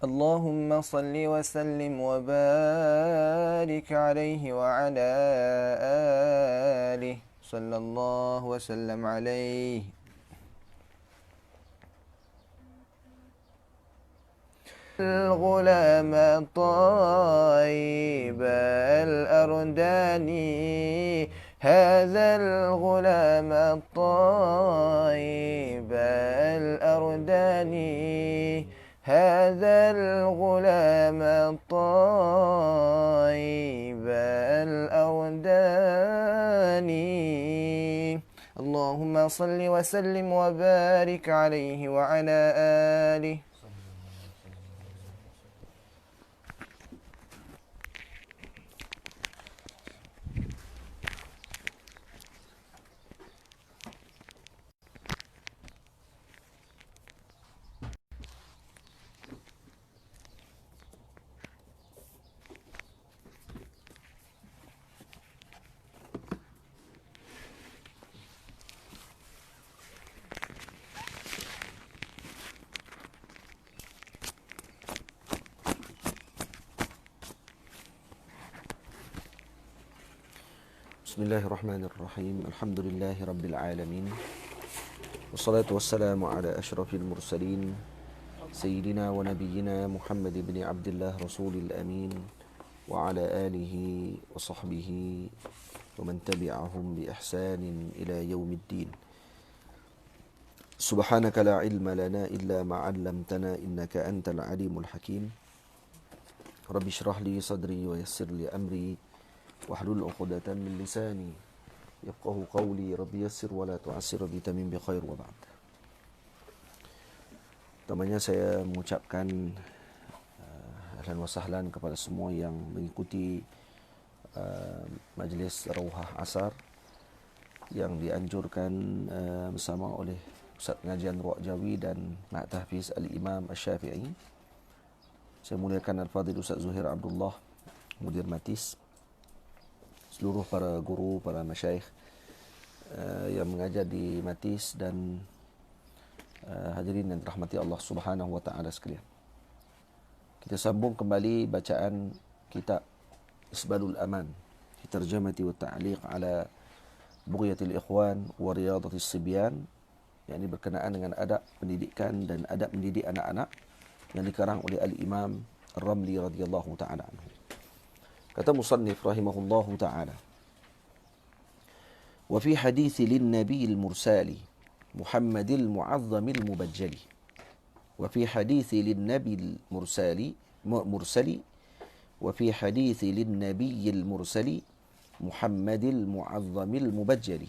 اللهم صل وسلم وبارك عليه وعلى آله صلى الله وسلم عليه. الغلام طيب الأرداني، هذا الغلام طيب الأرداني، هذا الغلام طيب الأوداني. اللهم صل وسلم وبارك عليه وعلى آله. Bismillahirrahmanirrahim. Alhamdulillahi rabbil alamin. Wassalatu wassalamu ala ashrafil mursalin Sayyidina wa nabiyyina Muhammad ibn Abdullah Rasulil Amin, wa ala alihi wa sahbihi wa man tabi'ahum bi ihsanin ila yaumiddin. Subhanaka la ilma lana illa ma 'allamtana innaka antal alimul hakim. Rabbi shrah li sadri wa yassir li amri wahlul 'uqdatan min lisani yafqahu qawli. Rabbi yassir wa la tu'assir bi tamim bi khair wa ba'd. Pertamanya saya mengucapkan ahlan wa sahlan kepada semua yang mengikuti majlis Rauhah Asar yang dianjurkan bersama oleh Ustaz Pengajian Ruak Jawi dan Mak Tahfiz Al-Imam Asy-Syafi'i. Saya muliakan Al-Fadhil Ustaz Zuhair Abdullah, Mudir Matis, seluruh para guru, para masyayikh yang mengajar di Matis, dan hadirin yang dirahmati Allah Subhanahu wa taala sekalian. Kita sambung kembali bacaan kitab Isbalul Aman fi Tarjamati wa Ta'liq ala Bughyatil Ikhwan wa Riyadatis Sibyan, yakni berkenaan dengan adab pendidikan dan adab mendidik anak-anak, yang dikarang oleh Al-Imam Ar-Ramli radhiyallahu taala anhu. Kata musannif rahimahullahu ta'ala, wa fi hadithi lin nabiyil mursali Muhammadil mu'azzamil mubajjali. Wa fi hadithi lin nabiyil mursali wa fi hadithi lin nabiyil mursali Muhammadil mu'azzamil mubajjali.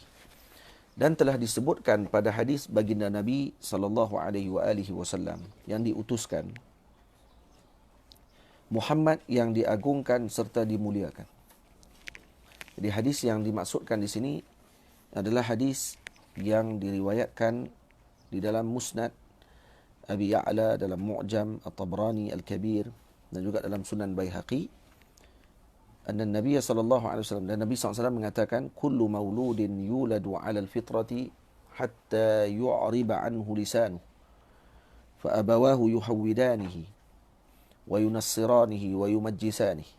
Dan telah disebutkan pada hadis baginda Nabi sallallahu alaihi wasallam yang diutuskan, Muhammad yang diagungkan serta dimuliakan. Jadi hadis yang dimaksudkan di sini adalah hadis yang diriwayatkan di dalam Musnad Abi Ya'la, dalam Mu'jam At-Tabrani Al-Kabir, dan juga dalam Sunan Baihaqi. Anna Nabi sallallahu alaihi wasallam, dan Nabi sallallahu alaihi wasallam mengatakan, kullu mauludin yuladu 'ala al-fitrati hatta yu'riba 'anhu lisanuhu fa abawahu yuhawwidanihi wa yunassiranihi wa yumajjisanihi.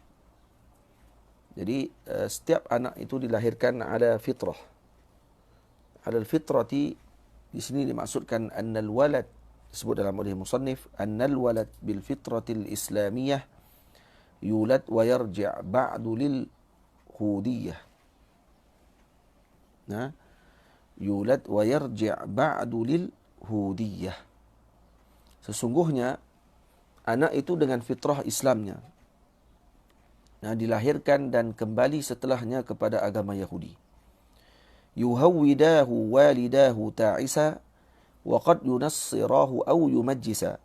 Jadi setiap anak itu dilahirkan ala fitrah. Ala fitrati di sini dimaksudkan annal walad, disebut dalam oleh musannif, annal walad bil fitratil islamiyah yulad wa yarji' ba'du lil hudiyah. Nah, yulad wa yarji' ba'du lil hudiyah. Sesungguhnya anak itu dengan fitrah Islamnya, dilahirkan dan kembali setelahnya kepada agama Yahudi. Yuhawwidahu walidahu ta'isa wa qad yunassirahu aw yumajjisa.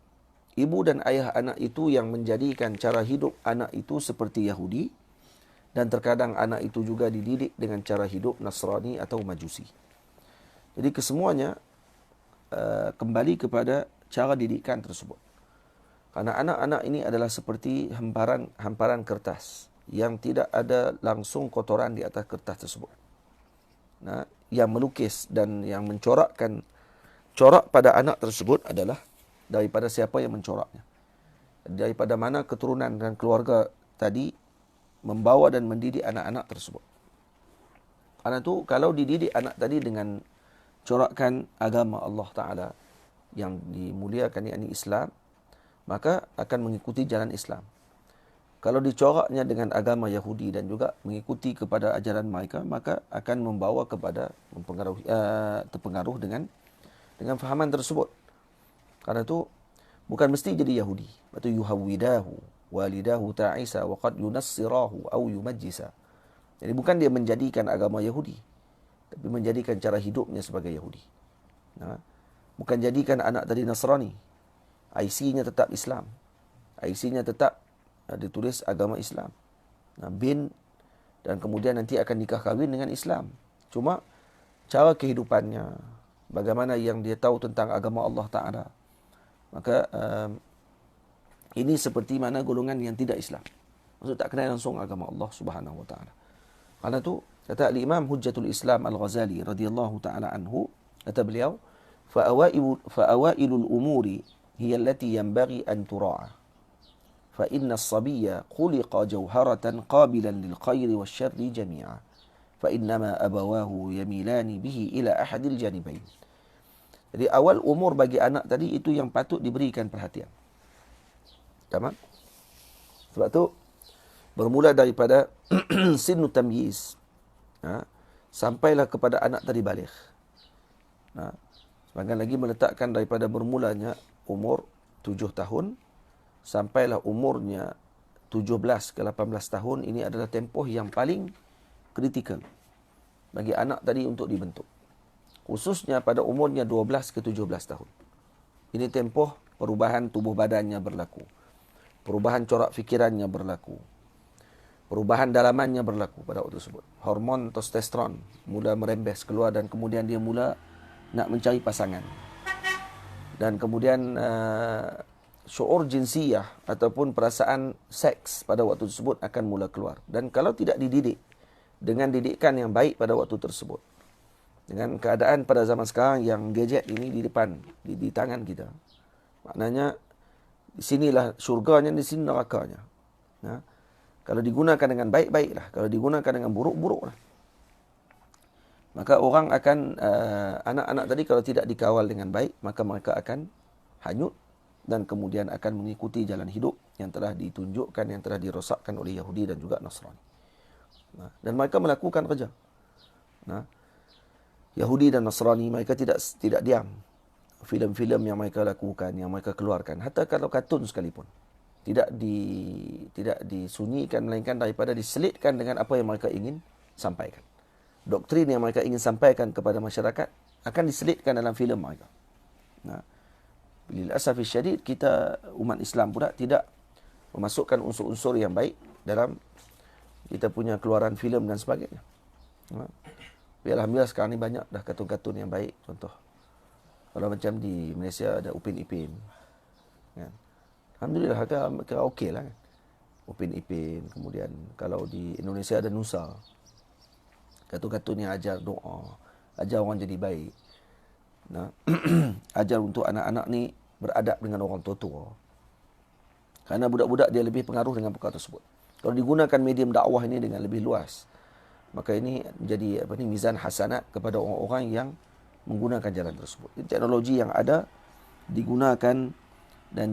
Ibu dan ayah anak itu yang menjadikan cara hidup anak itu seperti Yahudi, dan terkadang anak itu juga dididik dengan cara hidup Nasrani atau Majusi. Jadi kesemuanya kembali kepada cara didikan tersebut. Karena anak-anak ini adalah seperti hamparan kertas yang tidak ada langsung kotoran di atas kertas tersebut. Nah, yang melukis dan yang mencorakkan corak pada anak tersebut adalah daripada siapa yang mencoraknya. daripada mana keturunan dan keluarga tadi membawa dan mendidik anak-anak tersebut. Karena itu kalau dididik anak tadi dengan corakkan agama Allah Ta'ala yang dimuliakan, yakni Islam, maka akan mengikuti jalan Islam. Kalau dicoraknya dengan agama Yahudi dan juga mengikuti kepada ajaran mereka, maka akan membawa kepada terpengaruh dengan fahaman tersebut. Karena itu bukan mesti jadi Yahudi. Itu yuhawwidahu walidahu ta'isa wa qad yunassirahu aw yumajjisa. Jadi bukan dia menjadikan agama Yahudi, tapi menjadikan cara hidupnya sebagai Yahudi. Nah, bukan jadikan anak tadi Nasrani. IC-nya tetap Islam. IC-nya tetap ditulis agama Islam. Nah, bin dan kemudian nanti akan nikah kahwin dengan Islam. Cuma cara kehidupannya, bagaimana yang dia tahu tentang agama Allah Ta'ala. Maka ini seperti mana golongan yang tidak Islam. Maksud tak kenal langsung agama Allah Subhanahu Wa Ta'ala. Karena itu kata Imam Hujjatul Islam Al-Ghazali radhiyallahu ta'ala anhu, kata beliau, fa'awailul umuri hiya allati yanbaghi an tura'a. Fa inna as-sabiyya khuliqa jawharatan qabilan lil khairi wasyarri jami'a. Fa innama abawahu yamilani bihi ila ahadil janibain. Jadi awal umur bagi anak tadi itu yang patut diberikan perhatian. Tamam? Sebab tu bermula daripada sinu tamyiz, sampailah kepada anak tadi baligh. Sebagian lagi meletakkan daripada bermulanya umur 7 tahun sampailah umurnya 17 ke 18 tahun. Ini adalah tempoh yang paling kritikal bagi anak tadi untuk dibentuk. Khususnya pada umurnya 12 ke 17 tahun. Ini tempoh perubahan tubuh badannya berlaku. Perubahan corak fikirannya berlaku. Perubahan dalamannya berlaku pada waktu tersebut. Hormon testosteron mula merembes keluar dan kemudian dia mula nak mencari pasangan. Dan kemudian syuur jinsiyah ataupun perasaan seks pada waktu tersebut akan mula keluar. Dan kalau tidak dididik dengan didikan yang baik pada waktu tersebut, dengan keadaan pada zaman sekarang yang gadget ini di depan, di tangan kita, maknanya di sinilah syurganya, di sini nerakanya. Kalau digunakan dengan baik-baiklah, kalau digunakan dengan buruk-buruklah. Maka orang akan, anak-anak tadi kalau tidak dikawal dengan baik, maka mereka akan hanyut dan kemudian akan mengikuti jalan hidup yang telah ditunjukkan, yang telah dirosakkan oleh Yahudi dan juga Nasrani. Dan mereka melakukan kerja. Yahudi dan Nasrani, mereka tidak diam. Filem-filem yang mereka lakukan, yang mereka keluarkan, hatta kalau kartun sekalipun, tidak disunyikan, melainkan daripada diselitkan dengan apa yang mereka ingin sampaikan. Doktrin yang mereka ingin sampaikan kepada masyarakat akan diselitkan dalam filem mereka. Bil asaf syadid, kita umat Islam pula tidak memasukkan unsur-unsur yang baik dalam kita punya keluaran filem dan sebagainya. Alhamdulillah sekarang ni banyak dah kartun-kartun yang baik. Contoh, kalau macam di Malaysia ada Upin Ipin, kan? Alhamdulillah kira okey lah, kan? Upin Ipin. Kemudian kalau di Indonesia ada Nusa, kartun-kartun yang ajar doa, ajar orang jadi baik. Ajar untuk anak-anak ni beradab dengan orang tua-tua. Kerana budak-budak dia lebih pengaruh dengan perkara tersebut. Kalau digunakan medium dakwah ini dengan lebih luas, maka ini menjadi mizan hasanat kepada orang-orang yang menggunakan jalan tersebut. Teknologi yang ada digunakan dan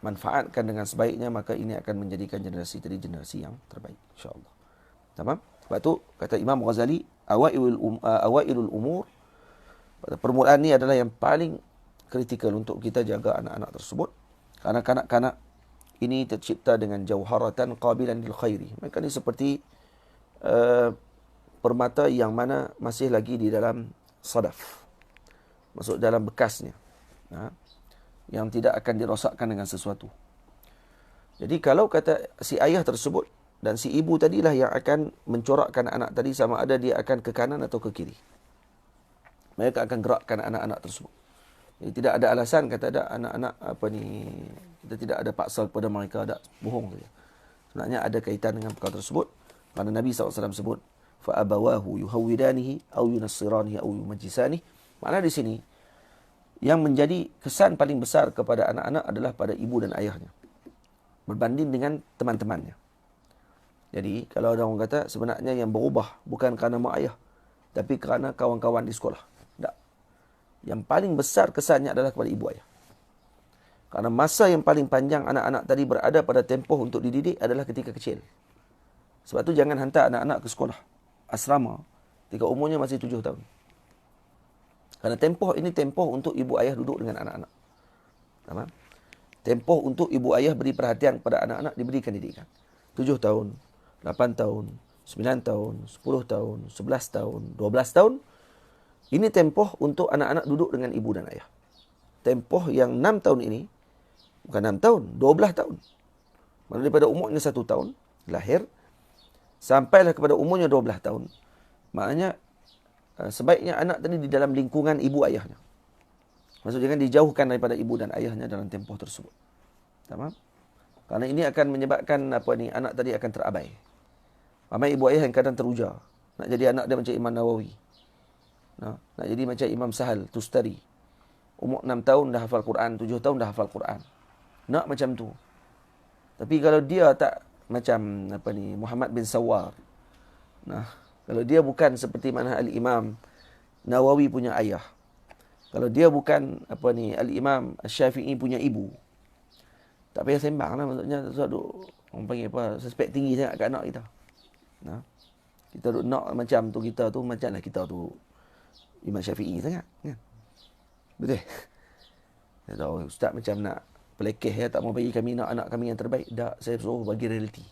manfaatkan dengan sebaiknya, maka ini akan menjadikan generasi tadi generasi yang terbaik, insya-Allah. Tamam? Sebab tu kata Imam Ghazali, awailul umur, pada permulaan ni adalah yang paling kritikal untuk kita jaga anak-anak tersebut. Karena kanak-kanak ini tercipta dengan jauharatan qabilan lil khairi. Mereka ni seperti permata yang mana masih lagi di dalam sadaf, masuk dalam bekasnya, yang tidak akan dirosakkan dengan sesuatu. Jadi kalau kata si ayah tersebut dan si ibu tadilah yang akan mencorakkan anak tadi, sama ada dia akan ke kanan atau ke kiri, mereka akan gerakkan anak-anak tersebut. Jadi tidak ada alasan kata ada anak-anak kita tidak ada paksa kepada mereka, ada bohong saja. Sebenarnya ada kaitan dengan perkara tersebut. Kerana Nabi SAW sebut, فَأَبَوَاهُ يُهَوِّدَانِهِ أَوْ يُنَصِّرَانِهِ أَوْ يُمَجِّسَانِهِ. Maknanya di sini, yang menjadi kesan paling besar kepada anak-anak adalah pada ibu dan ayahnya berbanding dengan teman-temannya. Jadi kalau ada orang kata sebenarnya yang berubah bukan kerana mak ayah, tapi kerana kawan-kawan di sekolah. Tak. Yang paling besar kesannya adalah kepada ibu ayah. Kerana masa yang paling panjang anak-anak tadi berada pada tempoh untuk dididik adalah ketika kecil. Sebab tu jangan hantar anak-anak ke sekolah asrama ketika umurnya masih 7 tahun. Kerana tempoh ini tempoh untuk ibu ayah duduk dengan anak-anak. Faham? Tempoh untuk ibu ayah beri perhatian kepada anak-anak, diberikan didikan. 7 tahun, 8 tahun, 9 tahun, 10 tahun, 11 tahun, 12 tahun. Ini tempoh untuk anak-anak duduk dengan ibu dan ayah. Tempoh yang 6 tahun ini, bukan 6 tahun, 12 tahun. Maksudnya daripada umurnya 1 tahun, lahir, sampailah kepada umurnya 12 tahun. Maknanya, sebaiknya anak tadi di dalam lingkungan ibu ayahnya. Maksudnya jangan dijauhkan daripada ibu dan ayahnya dalam tempoh tersebut. Tamam? Kerana ini akan menyebabkan anak tadi akan terabai. Ramai ibu ayah yang kadang teruja. Nak jadi anak dia macam Imam Nawawi. Nak jadi macam Imam Sahal Tustari. Umur 6 tahun dah hafal Quran, 7 tahun dah hafal Quran. Nak macam tu. Tapi kalau dia tak macam Muhammad bin Sawar. Kalau dia bukan seperti mana Al-Imam Nawawi punya ayah. Kalau dia bukan Al-Imam Syafi'i punya ibu. Tak payah sembang lah. Maksudnya orang panggil suspek tinggi sangat kat anak kita. Kita duk nak macam tu, kita tu macam lah kita tu Imam Syafi'i sangat. Kan? Betul? Saya tahu ustaz macam nak pelekeh ya, tak mau bagi kami nak anak kami yang terbaik. Tak, saya suruh bagi realiti.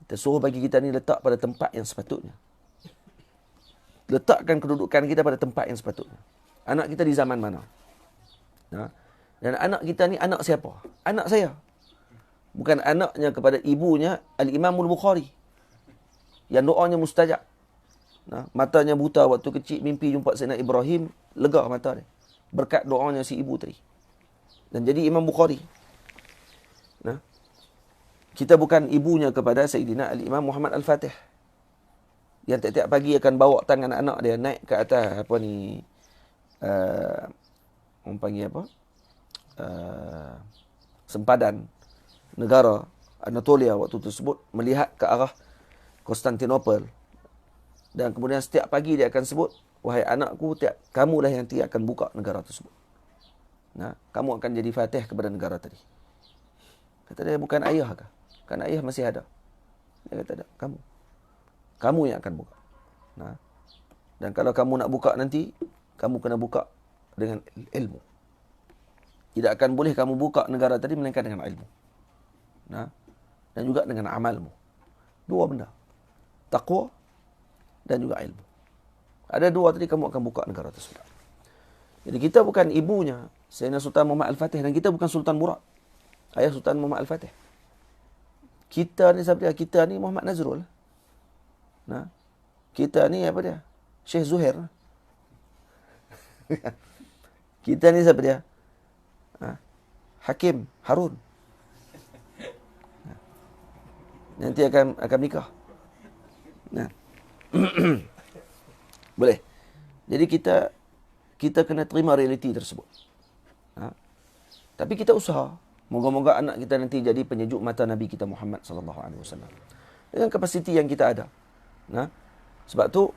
Kita suruh bagi kita ni letak pada tempat yang sepatutnya. Letakkan kedudukan kita pada tempat yang sepatutnya. Anak kita di zaman mana? Dan anak kita ni anak siapa? Anak saya. Bukan anaknya kepada ibunya Al-Imamul Bukhari. Yang doanya mustajab. Matanya buta waktu kecil, mimpi jumpa Sayyidina Ibrahim, lega mata dia. Berkat doanya si ibu tadi. Dan jadi Imam Bukhari. Kita bukan ibunya kepada Sayyidina Al-Imam Muhammad Al-Fatih. Yang tiap-tiap pagi akan bawa tangan anak dia naik ke atas orang panggil sempadan negara Anatolia waktu tersebut, melihat ke arah Konstantinopel. Dan kemudian setiap pagi dia akan sebut, wahai anakku, kamulah yang nanti akan buka negara tersebut. Kamu akan jadi fatih kepada negara tadi. Kata dia, bukan ayah kah? Kan ayah masih ada. Dia kata, kamu. Kamu yang akan buka. Dan kalau kamu nak buka nanti, kamu kena buka dengan ilmu. Tidak akan boleh kamu buka negara tadi melainkan dengan ilmu. Dan juga dengan amalmu. Dua benda. Taqwa dan juga ilmu. Ada dua tadi kamu akan buka negara tersebut. Jadi kita bukan ibunya Sayyidina Sultan Muhammad Al-Fatih, dan kita bukan Sultan Murad, ayah Sultan Muhammad Al-Fatih. Kita ni siapa dia? Kita ni Muhammad Nazrul. Kita ni apa dia? Syekh Zuhair. Kita ni siapa dia? Hakim Harun. Nanti akan nikah. Boleh. Jadi kita kena terima realiti tersebut. Tapi kita usaha. Moga-moga anak kita nanti jadi penyejuk mata Nabi kita Muhammad sallallahu alaihi wasallam. Dengan kapasiti yang kita ada. Sebab tu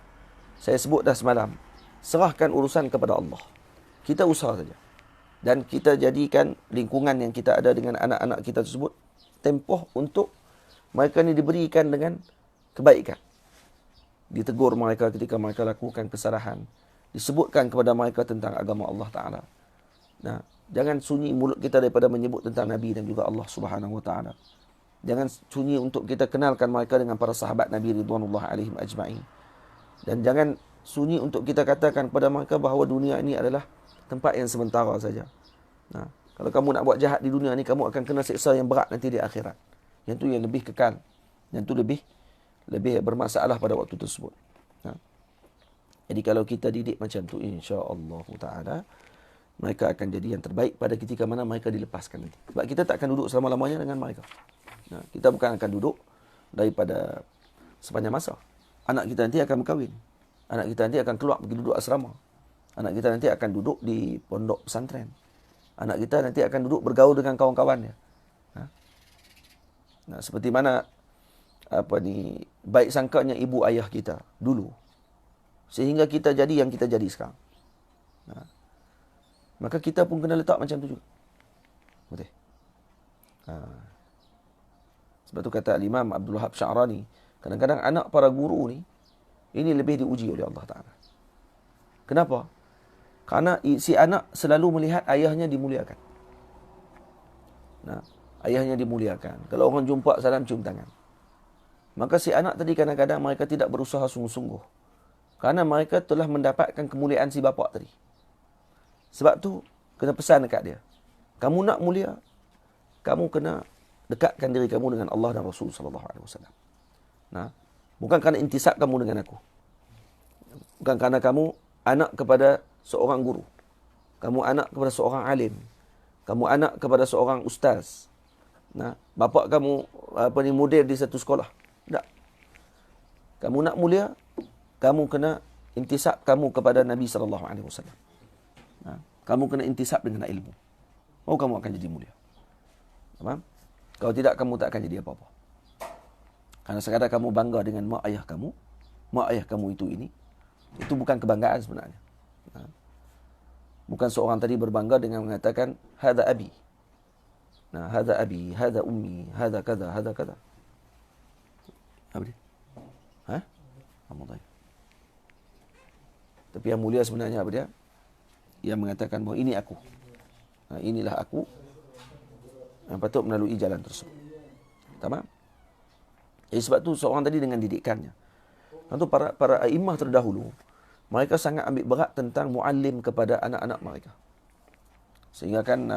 saya sebut dah semalam, serahkan urusan kepada Allah. Kita usaha saja. Dan kita jadikan lingkungan yang kita ada dengan anak-anak kita tersebut tempoh untuk mereka ni diberikan dengan kebaikan. Ditegur mereka ketika mereka lakukan kesalahan. Disebutkan kepada mereka tentang agama Allah Ta'ala. Jangan sunyi mulut kita daripada menyebut tentang Nabi dan juga Allah Subhanahu Wa Ta'ala. Jangan sunyi untuk kita kenalkan mereka dengan para sahabat Nabi Ridwanullah alaihim ajma'in. Dan jangan sunyi untuk kita katakan kepada mereka bahawa dunia ini adalah tempat yang sementara saja. Kalau kamu nak buat jahat di dunia ni, kamu akan kena siksa yang berat nanti di akhirat. Yang tu yang lebih kekal. Yang tu lebih bermasalah pada waktu tersebut. Jadi kalau kita didik macam tu, insya-Allah Ta'ala, mereka akan jadi yang terbaik pada ketika mana mereka dilepaskan nanti. Sebab kita tak akan duduk selama-lamanya dengan mereka. Kita bukan akan duduk daripada sepanjang masa. Anak kita nanti akan berkahwin. Anak kita nanti akan keluar pergi duduk asrama. Anak kita nanti akan duduk di pondok pesantren. Anak kita nanti akan duduk bergaul dengan kawan-kawannya. Nah, seperti mana baik sangkanya ibu ayah kita dulu, sehingga kita jadi yang kita jadi sekarang. Nah, maka kita pun kena letak macam tu juga. Betul. Sebab tu kata Imam Abdul Wahab Sya'rani, kadang-kadang anak para guru ni, ini lebih diuji oleh Allah Ta'ala. Kenapa? Karena si anak selalu melihat ayahnya dimuliakan. Nah, ayahnya dimuliakan. Kalau orang jumpa, salam, cium tangan. Maka si anak tadi kadang-kadang mereka tidak berusaha sungguh-sungguh. Karena mereka telah mendapatkan kemuliaan si bapa tadi. Sebab tu, kena pesan dekat dia. Kamu nak mulia, kamu kena dekatkan diri kamu dengan Allah dan Rasul SAW. Nah, bukan kerana intisab kamu dengan aku. Bukan kerana kamu anak kepada seorang guru. Kamu anak kepada seorang alim. Kamu anak kepada seorang ustaz. Nah, bapa kamu model di satu sekolah. Tak. Kamu nak mulia, kamu kena intisab kamu kepada Nabi SAW. Nah, kamu kena intisab dengan ilmu. Oh, kamu akan jadi mulia. Faham? Kalau tidak, kamu tak akan jadi apa-apa. Karena sekadar kamu bangga dengan mak ayah kamu itu bukan kebanggaan sebenarnya. Bukan seorang tadi berbangga dengan mengatakan, hadha abi. Nah, hadha abi, hadha ummi, hadha kada, hadha kada. Apa dia? Tapi yang mulia sebenarnya apa dia? Yang mengatakan bahawa ini aku. Inilah aku yang patut melalui jalan tersebut. Tamam? Sebab tu seorang tadi dengan didikannya. Tentu para imam terdahulu, mereka sangat ambil berat tentang muallim kepada anak-anak mereka. Sehingga kan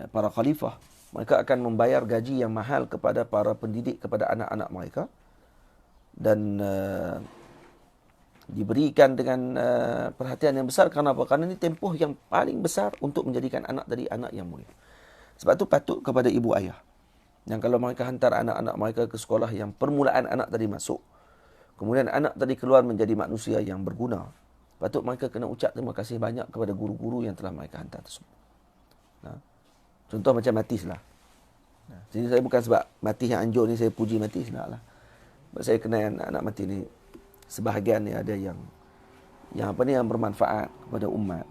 para khalifah, mereka akan membayar gaji yang mahal kepada para pendidik kepada anak-anak mereka. Dan diberikan dengan perhatian yang besar. Kerana apa? Kerana ini tempoh yang paling besar untuk menjadikan anak tadi anak yang mulia. Sebab tu patut kepada ibu ayah, yang kalau mereka hantar anak-anak mereka ke sekolah yang permulaan anak tadi masuk, kemudian anak tadi keluar menjadi manusia yang berguna, patut mereka kena ucap terima kasih banyak kepada guru-guru yang telah mereka hantar tersebut. Nah, contoh macam Matis lah. Sini saya bukan sebab Matis yang anjur ni saya puji Matis nak lah. Sebab saya kenal anak-anak Matis ni, sebahagian ni ada yang bermanfaat kepada umat.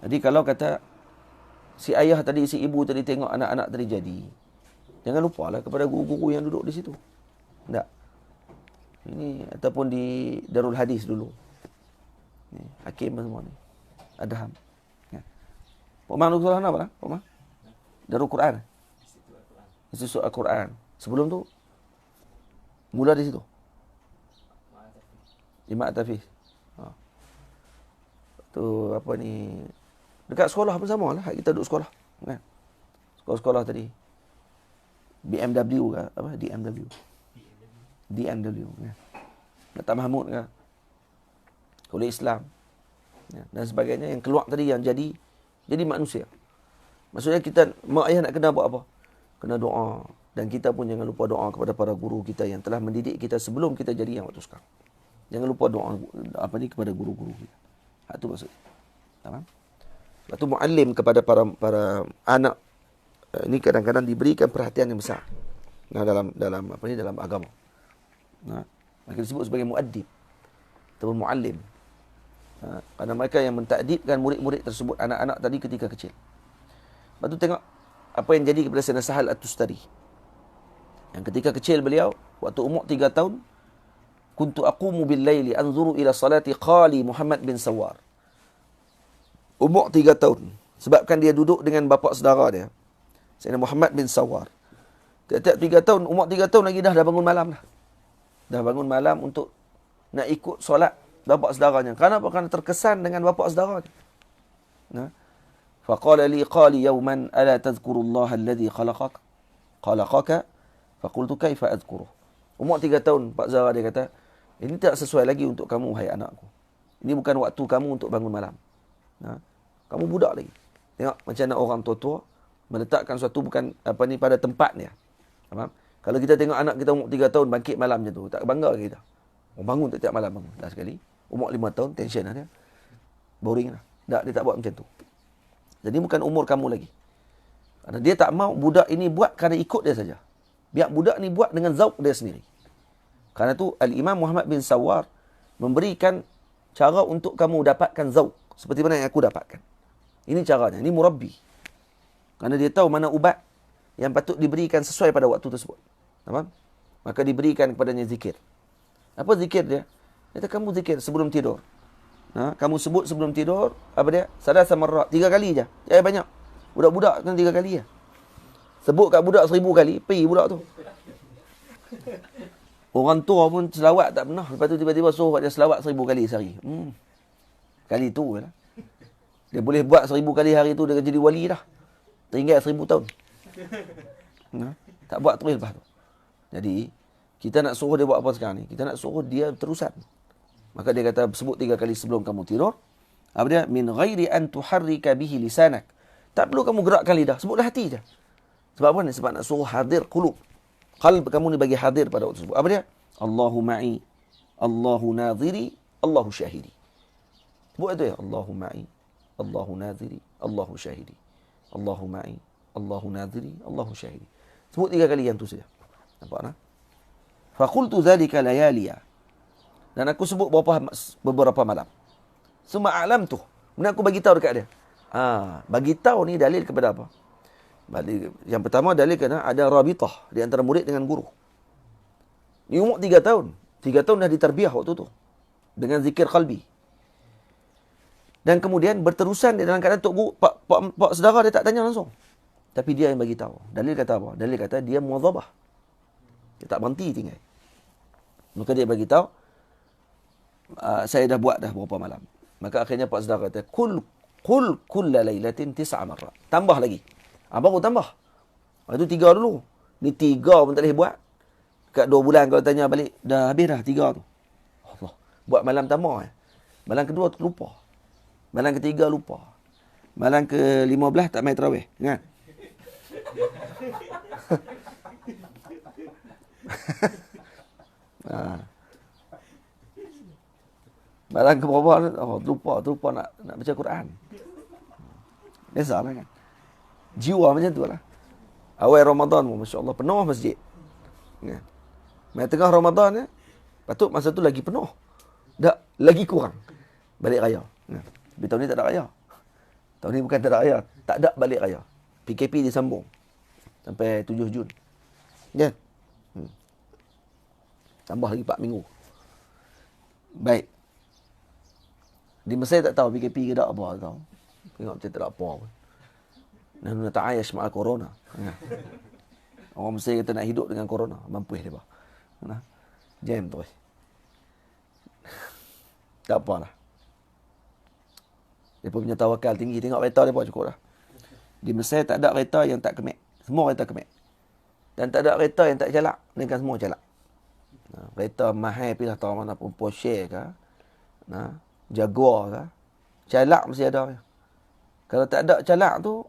Jadi kalau kata si ayah tadi, si ibu tadi tengok anak-anak tadi jadi, jangan lupalah kepada guru-guru yang duduk di situ. Tak. Ini ataupun di Darul Hadis dulu. Ni, Hakim semua ni. Adham. Ya. Pak Mang duduk sana apa? Pak Mang? Darul Quran. Institut Al-Quran. Sebelum tu mula di situ. Imam Tafiz. Tu apa ni? Dekat sekolah pun sama lah. Kita duduk sekolah. Kan? Sekolah-sekolah tadi. BMW ke? Apa? DMW. Kan? Datuk Mahmud ke? Oleh Islam. Ya. Dan sebagainya. Yang keluar tadi yang jadi manusia. Maksudnya kita, mak ayah nak kena buat apa? Kena doa. Dan kita pun jangan lupa doa kepada para guru kita yang telah mendidik kita sebelum kita jadi yang waktu sekarang. Jangan lupa doa kepada guru-guru kita. Itu maksudnya. Tamam? Lepas tu muallim kepada para anak ini kadang-kadang diberikan perhatian yang besar. Nah, dalam agama. Nah, mereka disebut sebagai muaddib atau muallim. Karena mereka yang mentakdibkan murid-murid tersebut, anak-anak tadi ketika kecil. Lepas tu tengok apa yang jadi kepada Sayyidina Sahal At-Tustari. Yang ketika kecil beliau, waktu umur 3 tahun, kuntu aqumu bil-laili anzuru ila salati qali Muhammad bin Sawar. Umur 3 tahun. Sebabkan dia duduk dengan bapa saudara dia, Sayyidina Muhammad bin Sawar. Tiap-tiap 3 tahun, umur 3 tahun lagi dah bangun malam dah. Dah bangun malam untuk nak ikut solat bapa saudaranya. Kenapa? Kerana terkesan dengan bapa saudara dia. Nah. Faqala li qali yawman ala tadhkurullaha alladhi khalaqaka faqultu kaifa adhkuruh. Umur 3 tahun pak saudara dia kata, ini tak sesuai lagi untuk kamu hai anakku. Ini bukan waktu kamu untuk bangun malam. Nah, kamu budak lagi. Tengok macam mana orang tua-tua meletakkan suatu bukan pada tempatnya. Faham? Kalau kita tengok anak kita umur 3 tahun bangkit malam macam tu, tak bangga kita. Bangun tiap malam bangun. Dah sekali. Umur 5 tahun tension dia. boring lah. Tak, dia tak buat macam tu. Jadi bukan umur kamu lagi. Kerana dia tak mau budak ini buat kerana ikut dia saja. Biar budak ni buat dengan zauq dia sendiri. Kerana tu Al-Imam Muhammad bin Sawar memberikan cara untuk kamu dapatkan zauq. Seperti mana yang aku dapatkan. Ini caranya. Ini murabbi. Kerana dia tahu mana ubat yang patut diberikan sesuai pada waktu tersebut. Faham? Maka diberikan kepadanya zikir. Apa zikir dia? Dia kata kamu zikir sebelum tidur. Kamu sebut sebelum tidur, apa dia? Sadar samarra. 3 kali je. Jangan banyak. Budak-budak kan 3 kali je. Sebut kat budak 1000 kali, pergi budak tu. Orang tua pun selawat tak pernah. Lepas tu tiba-tiba suruh dia selawat 1000 kali sehari. Kali tu lah. Dia boleh buat 1000 kali hari tu, dia jadi wali dah. Tinggal 1000 tahun. Tak buat terus lepas tu. Jadi, kita nak suruh dia buat apa sekarang ni? Kita nak suruh dia terusan. Maka dia kata, sebut 3 kali sebelum kamu tidur. Apa dia? Min ghairi an tuharrika bihi lisanak. Tak perlu kamu gerakkan lidah. Sebutlah hati je. Sebab apa ni? Sebab nak suruh hadir qulub. Qalb kamu ni bagi hadir pada waktu tersebut. Apa dia? Allahu ma'i. Allahu nadhiri. Allahu syahidi. Sebut itu ya. Allahu ma'i. Allahu nadhiri. Allahu syahidi. Allahu ma'i. Allahu nadhiri. Allahu syahidi. Sebut 3 kali yang tu saja. Nampak tak? Faqultu dhalika layaliya. Dan aku sebut beberapa malam. Summa a'lam tu. Kemudian aku bagi tahu dekat dia. Bagi tahu ni dalil kepada apa? Yang pertama dalil kerana ada rabitah di antara murid dengan guru. Ni umur 3 tahun. 3 tahun dah ditarbiyah waktu tu. Dengan zikir qalbi. Dan kemudian berterusan dia dalam keadaan tok guru, pak saudara dia tak tanya langsung. Tapi dia yang bagi tahu. Dalil kata apa? Dalil kata dia muwadhabah. Dia tak berhenti tinggal. Maka dia bagi tahu, saya dah buat dah beberapa malam. Maka akhirnya pak saudara kata, Qul kulla laylatin 9 marrat. Tambah lagi. Baru tambah. Lepas tu 3 dulu. Ni 3 pun tak boleh buat. Kat 2 bulan kalau tanya balik, dah habis dah 3 tu. Allah. Buat malam tambah. Malam kedua tu lupa. Malam ketiga lupa. Malam ke-15 tak main tarawih. Ingat? Malam ke-berapa lupa nak baca Quran. Biasalah kan. Jiwa macam tu lah. Awal Ramadan pun, Masya Allah, penuh masjid. Ya. Main tengah Ramadan, ya, patut masa tu lagi penuh. Tak, lagi kurang. Balik raya. Ya. Tapi tahun ni tak ada raya. Tahun ni bukan tak ada raya. Tak ada balik raya. PKP disambung. Sampai 7 Jun. Ya. Tambah lagi 4 minggu. Baik. Di Mesir tak tahu PKP ke tak apa. Tahu. Tengok macam tak ada apa pun. Nahnu nata'ayash ma'a corona. Orang Mesir kata nak hidup dengan corona. Mampu dia. Jam tu. Tak apalah. Dia pun punya tawakal tinggi. Tengok kereta dia pun cukup dah. Di Mesir tak ada kereta yang tak kemek. Semua kereta kemek. Dan tak ada kereta yang tak calak. Mereka semua calak. Kereta mahal pilih tahu mana pun. Porsche ke. Jaguar ke. Calak mesti ada. Kalau tak ada calak tu,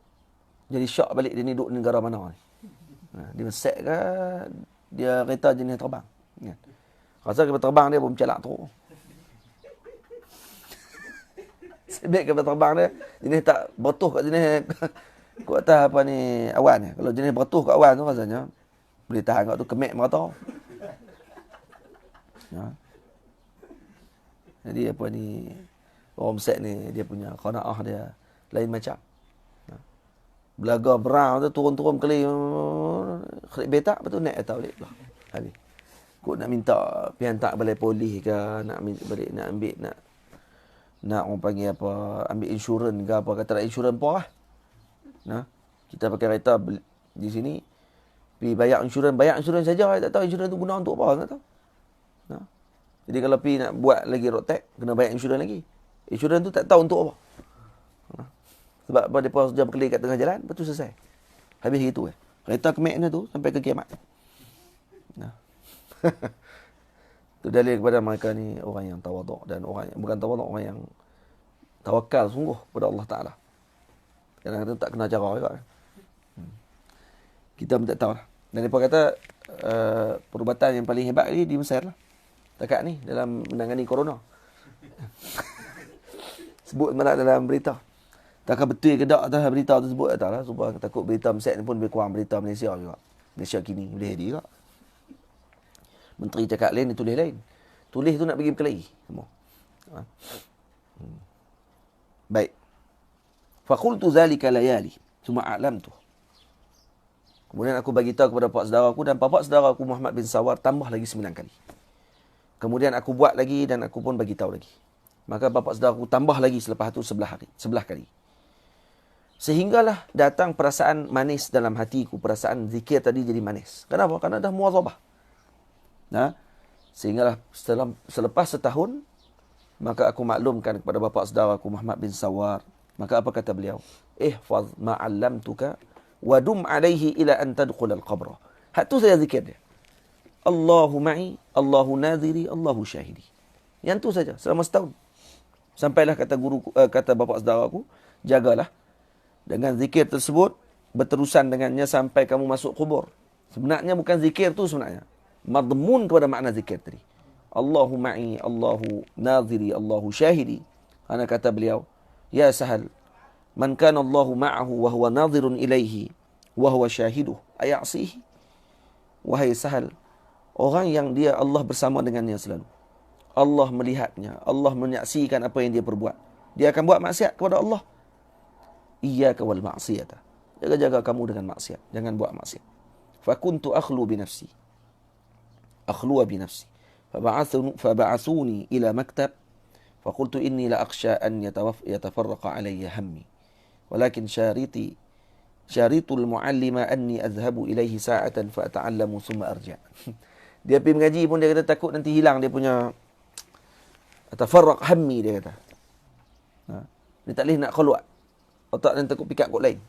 jadi syok balik dia ni duduk di negara mana ni. Dia Mesir ke, dia kereta jenis terbang. Rasa kereta terbang dia pun calak teruk. Sebab kereta terbang dia, jenis tak bertuh kat jenis, kat atas apa ni, awan ni. Kalau jenis bertuh kat awan tu rasanya, boleh tahan kat tu kemek merata. Jadi apa ni, orang Mesir ni, dia punya qanaah dia lain macam. Belaga berang tu turun-turun kali betak, lepas tu naik atas balik lah. Habis. Kau nak minta pergi hantar balai polis ke, nak balik nak ambil nak orang panggil apa, ambil insurans ke apa, kata nak insurans apa lah. Kita pakai kereta di sini, pergi bayar insurans saja, tak tahu insurans tu guna untuk apa, tak tahu. Jadi kalau pergi nak buat lagi road tax, kena bayar insurans lagi. Insurans tu tak tahu untuk apa. Sebab apa, dia pun jam kelih kat tengah jalan, lepas tu selesai. Habis gitu. Kereta kemek tu sampai ke kiamat. Itu dalil kepada mereka ni orang yang tawaduk. Dan orang yang bukan tawaduk, orang yang tawakal sungguh kepada Allah Ta'ala. Kadang-kadang tak kena cara juga. Kita pun tak tahu lah. Dan mereka kata perubatan yang paling hebat ni di Mesir lah. Dekat ni dalam menangani corona. Sebut malah dalam berita. Takkan betul ke tak atas berita tersebut tak lah. Supaya takut berita Mesir ni pun lebih kurang berita Malaysia juga. Malaysia kini boleh jadi juga. Menteri cakap lain, dia tulis lain. Tulis tu nak bagi berkelahi semua. Ha? Baik. Faqultu zalika layali. Cuma a'lam tu. Kemudian aku bagi tahu kepada pak saudara aku dan pak saudara aku Muhammad bin Sawar tambah lagi 9 kali. Kemudian aku buat lagi dan aku pun bagi tahu lagi. Maka bapak saudara aku tambah lagi selepas itu 11 kali. Sehinggalah datang perasaan manis dalam hatiku, perasaan zikir tadi jadi manis. Kenapa? Karena dah muwazabah. Nah, sehinggalah selepas setahun maka aku maklumkan kepada bapak saudara aku Muhammad bin Sawar. Maka apa kata beliau? Ihfaz ma 'allamtuka wa dum 'alaihi ila an tadkhul al-qabr. Hak tu saya zikir dia. Allahu ma'i, Allahu nadhiri, Allahu syahidi. Yang tu saja selama setahun. Sampailah kata bapak saudara aku, jagalah dengan zikir tersebut berterusan dengannya sampai kamu masuk kubur. Sebenarnya bukan zikir tu sebenarnya. Madmun kepada makna zikir tadi. Allahu ma'i, Allahu nadhiri, Allahu syahidi. Ana kata beliau, ya Sahal, man kana Allahu ma'ahu wa huwa nadhirun ilaihi wa huwa syahiduh ayasihi. Wahai Sahal, orang yang dia Allah bersama dengannya selalu. Allah melihatnya, Allah menyaksikan apa yang dia perbuat. Dia akan buat maksiat kepada Allah. Iyyaka wal ma'siyata. Jaga-jaga kamu dengan maksiat, jangan buat maksiat. Fa kuntu akhlu bi nafsi. Akhluwa bi nafsi. Faba'athuni ila maktab. فقلت إني لأخشى أن يتفرق علي همي ولكن شارط المعلم أني أذهب إليه ساعة فأتعلم ثم أرجع. Dia pergi mengaji pun dia kata takut nanti hilang dia punya tafarraq hammi, dia kata. Dia tak boleh nak keluar. Otak dan takut pikat kot lain.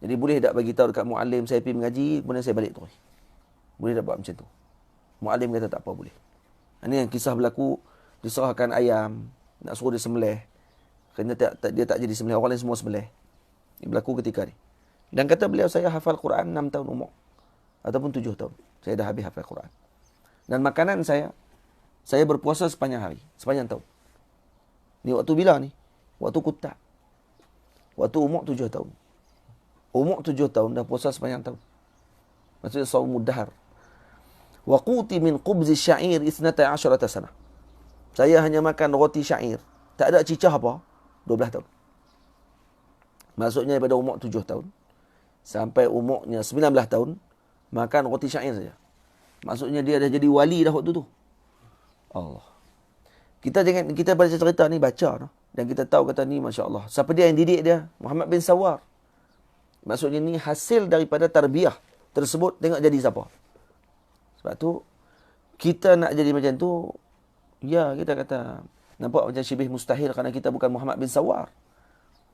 Jadi boleh tak bagi tahu dekat muallim saya pergi mengaji, kemudian saya balik terus. Boleh tak buat macam tu? Muallim kata tak apa, boleh. Ini yang kisah berlaku, diserahkan ayam, nak suruh dia sembelih. Kerana dia tak jadi sembelih, orang lain semua sembelih. Ini berlaku ketika ni. Dan kata beliau, saya hafal Quran 6 tahun umur. Ataupun 7 tahun. Saya dah habis hafal Quran. Dan makanan saya berpuasa sepanjang hari, sepanjang tahun. Ni waktu bila ni? Waktu kutak. Waktu umur 7 tahun. Umur 7 tahun dah puasa sepanjang tahun. Maksudnya saumud dahar. Wa quti min qubzi syair 12 sanah. Saya hanya makan roti syair. Tak ada cicah apa? 12 tahun. Maksudnya daripada umur 7 tahun sampai umurnya 19 tahun, makan roti syair saja. Maksudnya dia dah jadi wali dah waktu tu. Allah. Kita baca cerita ni, baca. No? Dan kita tahu kata ni, Masya Allah. Siapa dia yang didik dia? Muhammad bin Sawar. Maksudnya ni hasil daripada tarbiyah tersebut. Tengok jadi siapa. Sebab tu, kita nak jadi macam tu, ya, kita kata nampak macam syibih mustahil kerana kita bukan Muhammad bin Sawar.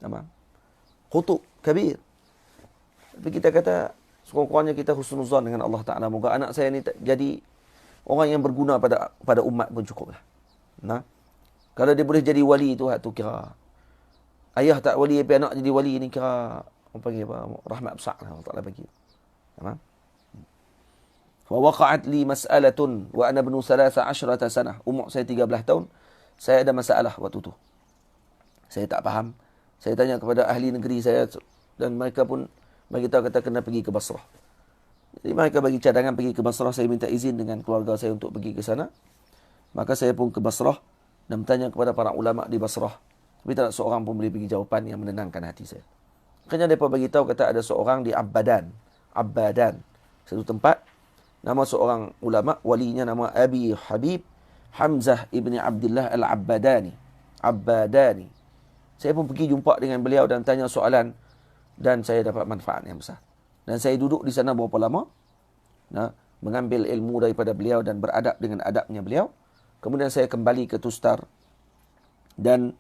Nampak? Khutub kabir. Tapi kita kata sekurang-kurangnya kita husnuzan dengan Allah Ta'ala. Moga anak saya ni jadi orang yang berguna pada umat pun cukuplah. Nah, kalau dia boleh jadi wali tu, hak tu kira ayah tak wali tapi anak jadi wali ni kira apa panggil apa? Rahmat besar Allah Ta'ala bagi. Nampak? Waqa'at li mas'alatun wa ana ibnu 13 sanah. Umur saya 13 tahun. Saya ada masalah waktu tu. Saya tak faham. Saya tanya kepada ahli negeri saya dan mereka pun bagi tahu kata kena pergi ke Basrah. Jadi mereka bagi cadangan pergi ke Basrah. Saya minta izin dengan keluarga saya untuk pergi ke sana. Maka saya pun ke Basrah dan bertanya kepada para ulama di Basrah. Tapi tak ada seorang pun boleh bagi jawapan yang menenangkan hati saya. Akhirnya mereka bagi tahu kata ada seorang di Abbadan. Satu tempat. Nama seorang ulama, walinya nama Abi Habib Hamzah ibni Abdullah al-Abbadani. Abbadani. Saya pun pergi jumpa dengan beliau dan tanya soalan. Dan saya dapat manfaat yang besar. Dan saya duduk di sana berapa lama. Mengambil ilmu daripada beliau dan beradab dengan adabnya beliau. Kemudian saya kembali ke Tustar. Dan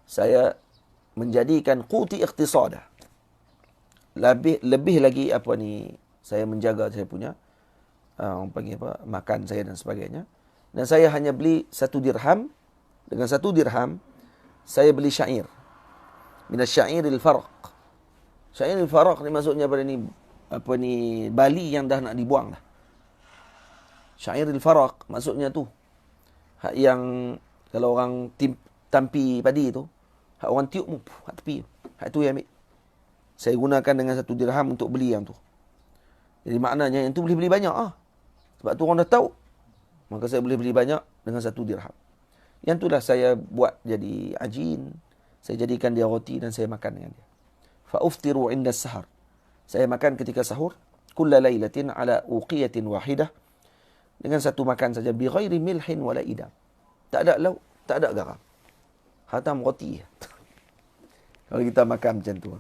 saya menjadikan quti ikhtisadah. Lebih lagi saya menjaga saya punya orang panggil apa, makan saya dan sebagainya. Dan saya hanya beli 1 dirham. Dengan 1 dirham, saya beli syair. Minas syairil faraq. Syairil faraq ni maksudnya bali yang dah nak dibuang dah. Syairil faraq maksudnya tu. Hak yang kalau orang tampi padi tu, Hak orang tiup pun, hak tepi. Hak tu yang ambil. Saya gunakan dengan 1 dirham untuk beli yang tu. Jadi maknanya yang tu boleh beli banyak ah. Sebab tu orang dah tahu. Maka saya boleh beli banyak dengan 1 dirham. Yang tu dah saya buat jadi ajin. Saya jadikan dia roti dan saya makan dengan dia. Fa uftiru inda sahar. Saya makan ketika sahur. Kulla lailatin ala uqiyatin wahidah. Dengan satu makan saja. Bi ghairi milhin wala idam. Tak ada lauk, tak ada garam. Hatam roti. Kalau kita makan macam tu.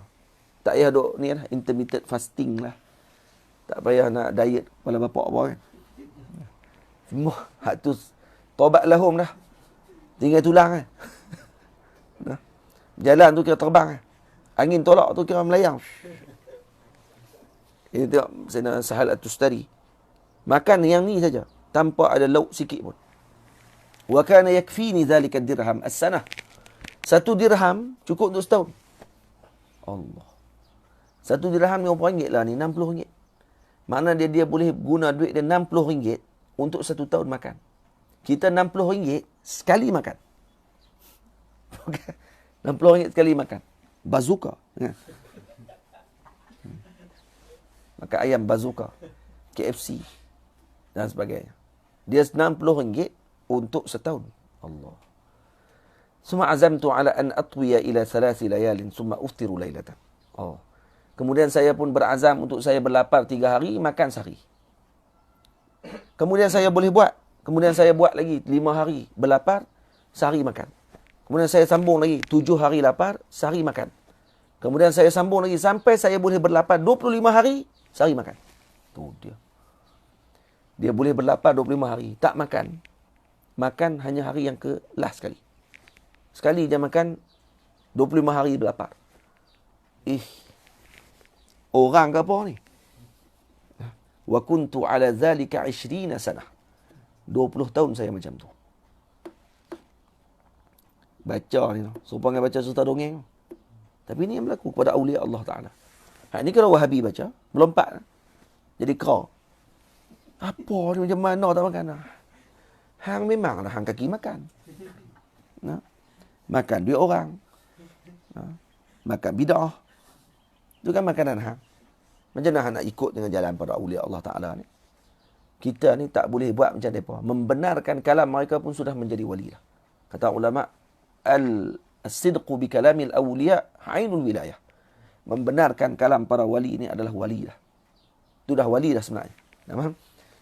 Tak payah duk ni lah, intermittent fasting lah. Tak payah nak diet kepala bapak apa kan. Semua hak tu tobat lahum dah. Tinggal tulang kan. Jalan tu kira terbang kan. Angin tolak tu kira melayang. Ini tengok Sayyidina Sahal At-Tustari. Makan yang ni saja tanpa ada lauk sikit pun. Wa kana yakfini dhalika dirham as-sanah. 1 dirham cukup untuk setahun. Allah. 1 dirham ni RM60 lah ni, RM60. Makna dia boleh guna duit dia RM60 untuk 1 tahun makan. Kita RM60 sekali makan. RM60 sekali makan. Bazooka. Makan ayam bazooka. KFC. Dan sebagainya. Dia RM60 untuk setahun. Allah. Summa azamtu ala an atwiya ila 3 layalin summa uftiru laylatan. Oh. Kemudian saya pun berazam untuk saya berlapar 3 hari, makan sehari. Kemudian saya boleh buat. Kemudian saya buat lagi 5 hari berlapar, sehari makan. Kemudian saya sambung lagi 7 hari lapar, sehari makan. Kemudian saya sambung lagi sampai saya boleh berlapar 25 hari, sehari makan. Tu dia. Dia boleh berlapar 25 hari, tak makan. Makan hanya hari yang ke last sekali. Sekali dia makan 25 hari berlapar. Orang ke apa ni? Wa kuntu ala zalika 20 sanah. 20 tahun saya macam tu. Baca ni. Serupa dengan baca cerita dongeng. Tapi ni yang berlaku kepada awliya Allah Ta'ala. Ini kalau Wahabi baca, melompat. Jadi kera. Apa ni macam mana tak makan? Hang memang lah hang kaki makan. Makan duit orang. Makan bid'ah. Itu kan makanan hang. Macam mana hang nak ikut dengan jalan para awliya Allah Ta'ala ni? Kita ni tak boleh buat macam mereka. Membenarkan kalam mereka pun sudah menjadi wali lah. Kata ulama, al-sidqu bi kalamil awliya ainul wilayah. Membenarkan kalam para wali ini adalah wali lah. Itu dah wali dah sebenarnya. Faham?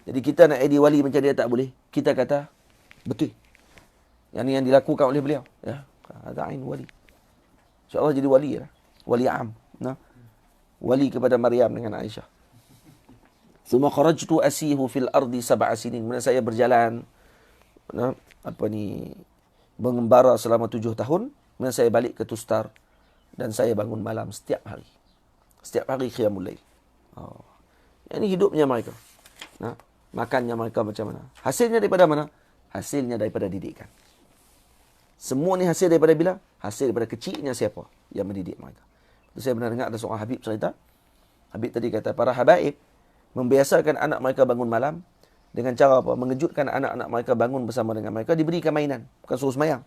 Jadi kita nak jadi wali macam dia tak boleh. Kita kata, betul. Yang ni yang dilakukan oleh beliau. Ya, ada ain wali. InsyaAllah jadi wali lah. Wali am. Wali kepada Maryam dengan Aisyah. Suma kharajtu asihu fil ardi 7 sinin. Kemudian saya berjalan mengembara selama 7 tahun. Kemudian saya balik ke Tustar dan saya bangun malam setiap hari. Setiap hari qiyamul lail. Ini hidupnya mereka. Makannya mereka macam mana? Hasilnya daripada mana? Hasilnya daripada didikan. Semua ni hasil daripada bila? Hasil daripada kecilnya siapa yang mendidik mereka. Itu saya pernah dengar ada seorang Habib cerita. Habib tadi kata, para habaib membiasakan anak mereka bangun malam dengan cara apa? Mengejutkan anak-anak mereka bangun bersama dengan mereka, diberikan mainan. Bukan suruh semayang.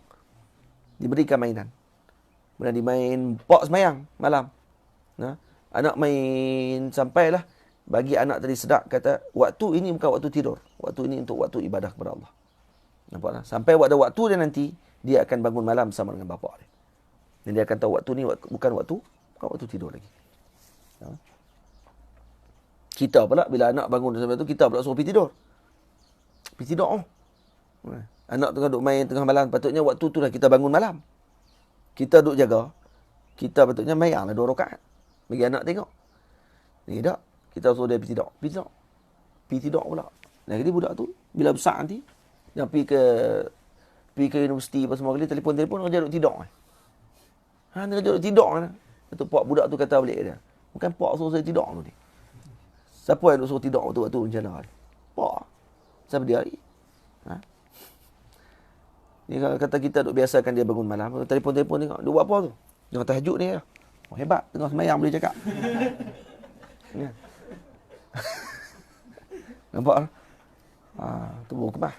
Diberikan mainan. Kemudian dimain pok semayang malam. Anak main sampailah bagi anak tadi sedap, kata, waktu ini bukan waktu tidur. Waktu ini untuk waktu ibadah kepada Allah. Nampaklah? Sampai pada waktu dia nanti, dia akan bangun malam bersama dengan bapa dia. Dan dia akan tahu waktu ni bukan waktu tidur lagi. Kita pula bila anak bangun sampai tu, kita pula suruh pergi tidur. Pergi tidur. Anak tengah duk main tengah malam, patutnya waktu tu lah kita bangun malam. Kita duk jaga. Kita patutnya mayanglah 2 rakaat. Bagi anak tengok. Ni tak. Kita suruh dia pergi tidur. Pergi tidur pula. Nah, jadi budak tu bila besar nanti, dia pergi ke universiti apa semua kali, telefon kerja duk tidur. Dia kerja duk tidur kan. Itu pak budak tu kata balik dia. Bukan pak suruh saya tidur tu ni. Siapa yang duk suruh tidur waktu macam mana? Pak. Siapa dia lagi? Ni kalau kata kita duk biasakan dia bangun malam, telefon tengok. Dia buat apa tu? Dia tahajud ni. Hebat. Tengah semayang boleh cakap. Nampak? Tu baru kemah.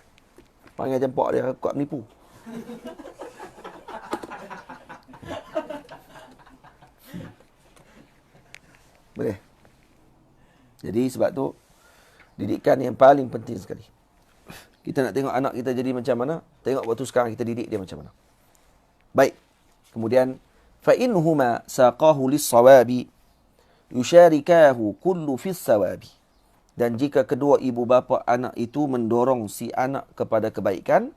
Panggil campak dia kuat menipu. Boleh. Jadi sebab tu didikan yang paling penting sekali. Kita nak tengok anak kita jadi macam mana, tengok waktu sekarang kita didik dia macam mana. Baik. Kemudian fa inhuma saqahu lis-sawabi yusharikahu kullu fis-sawabi. Dan jika kedua ibu bapa anak itu mendorong si anak kepada kebaikan,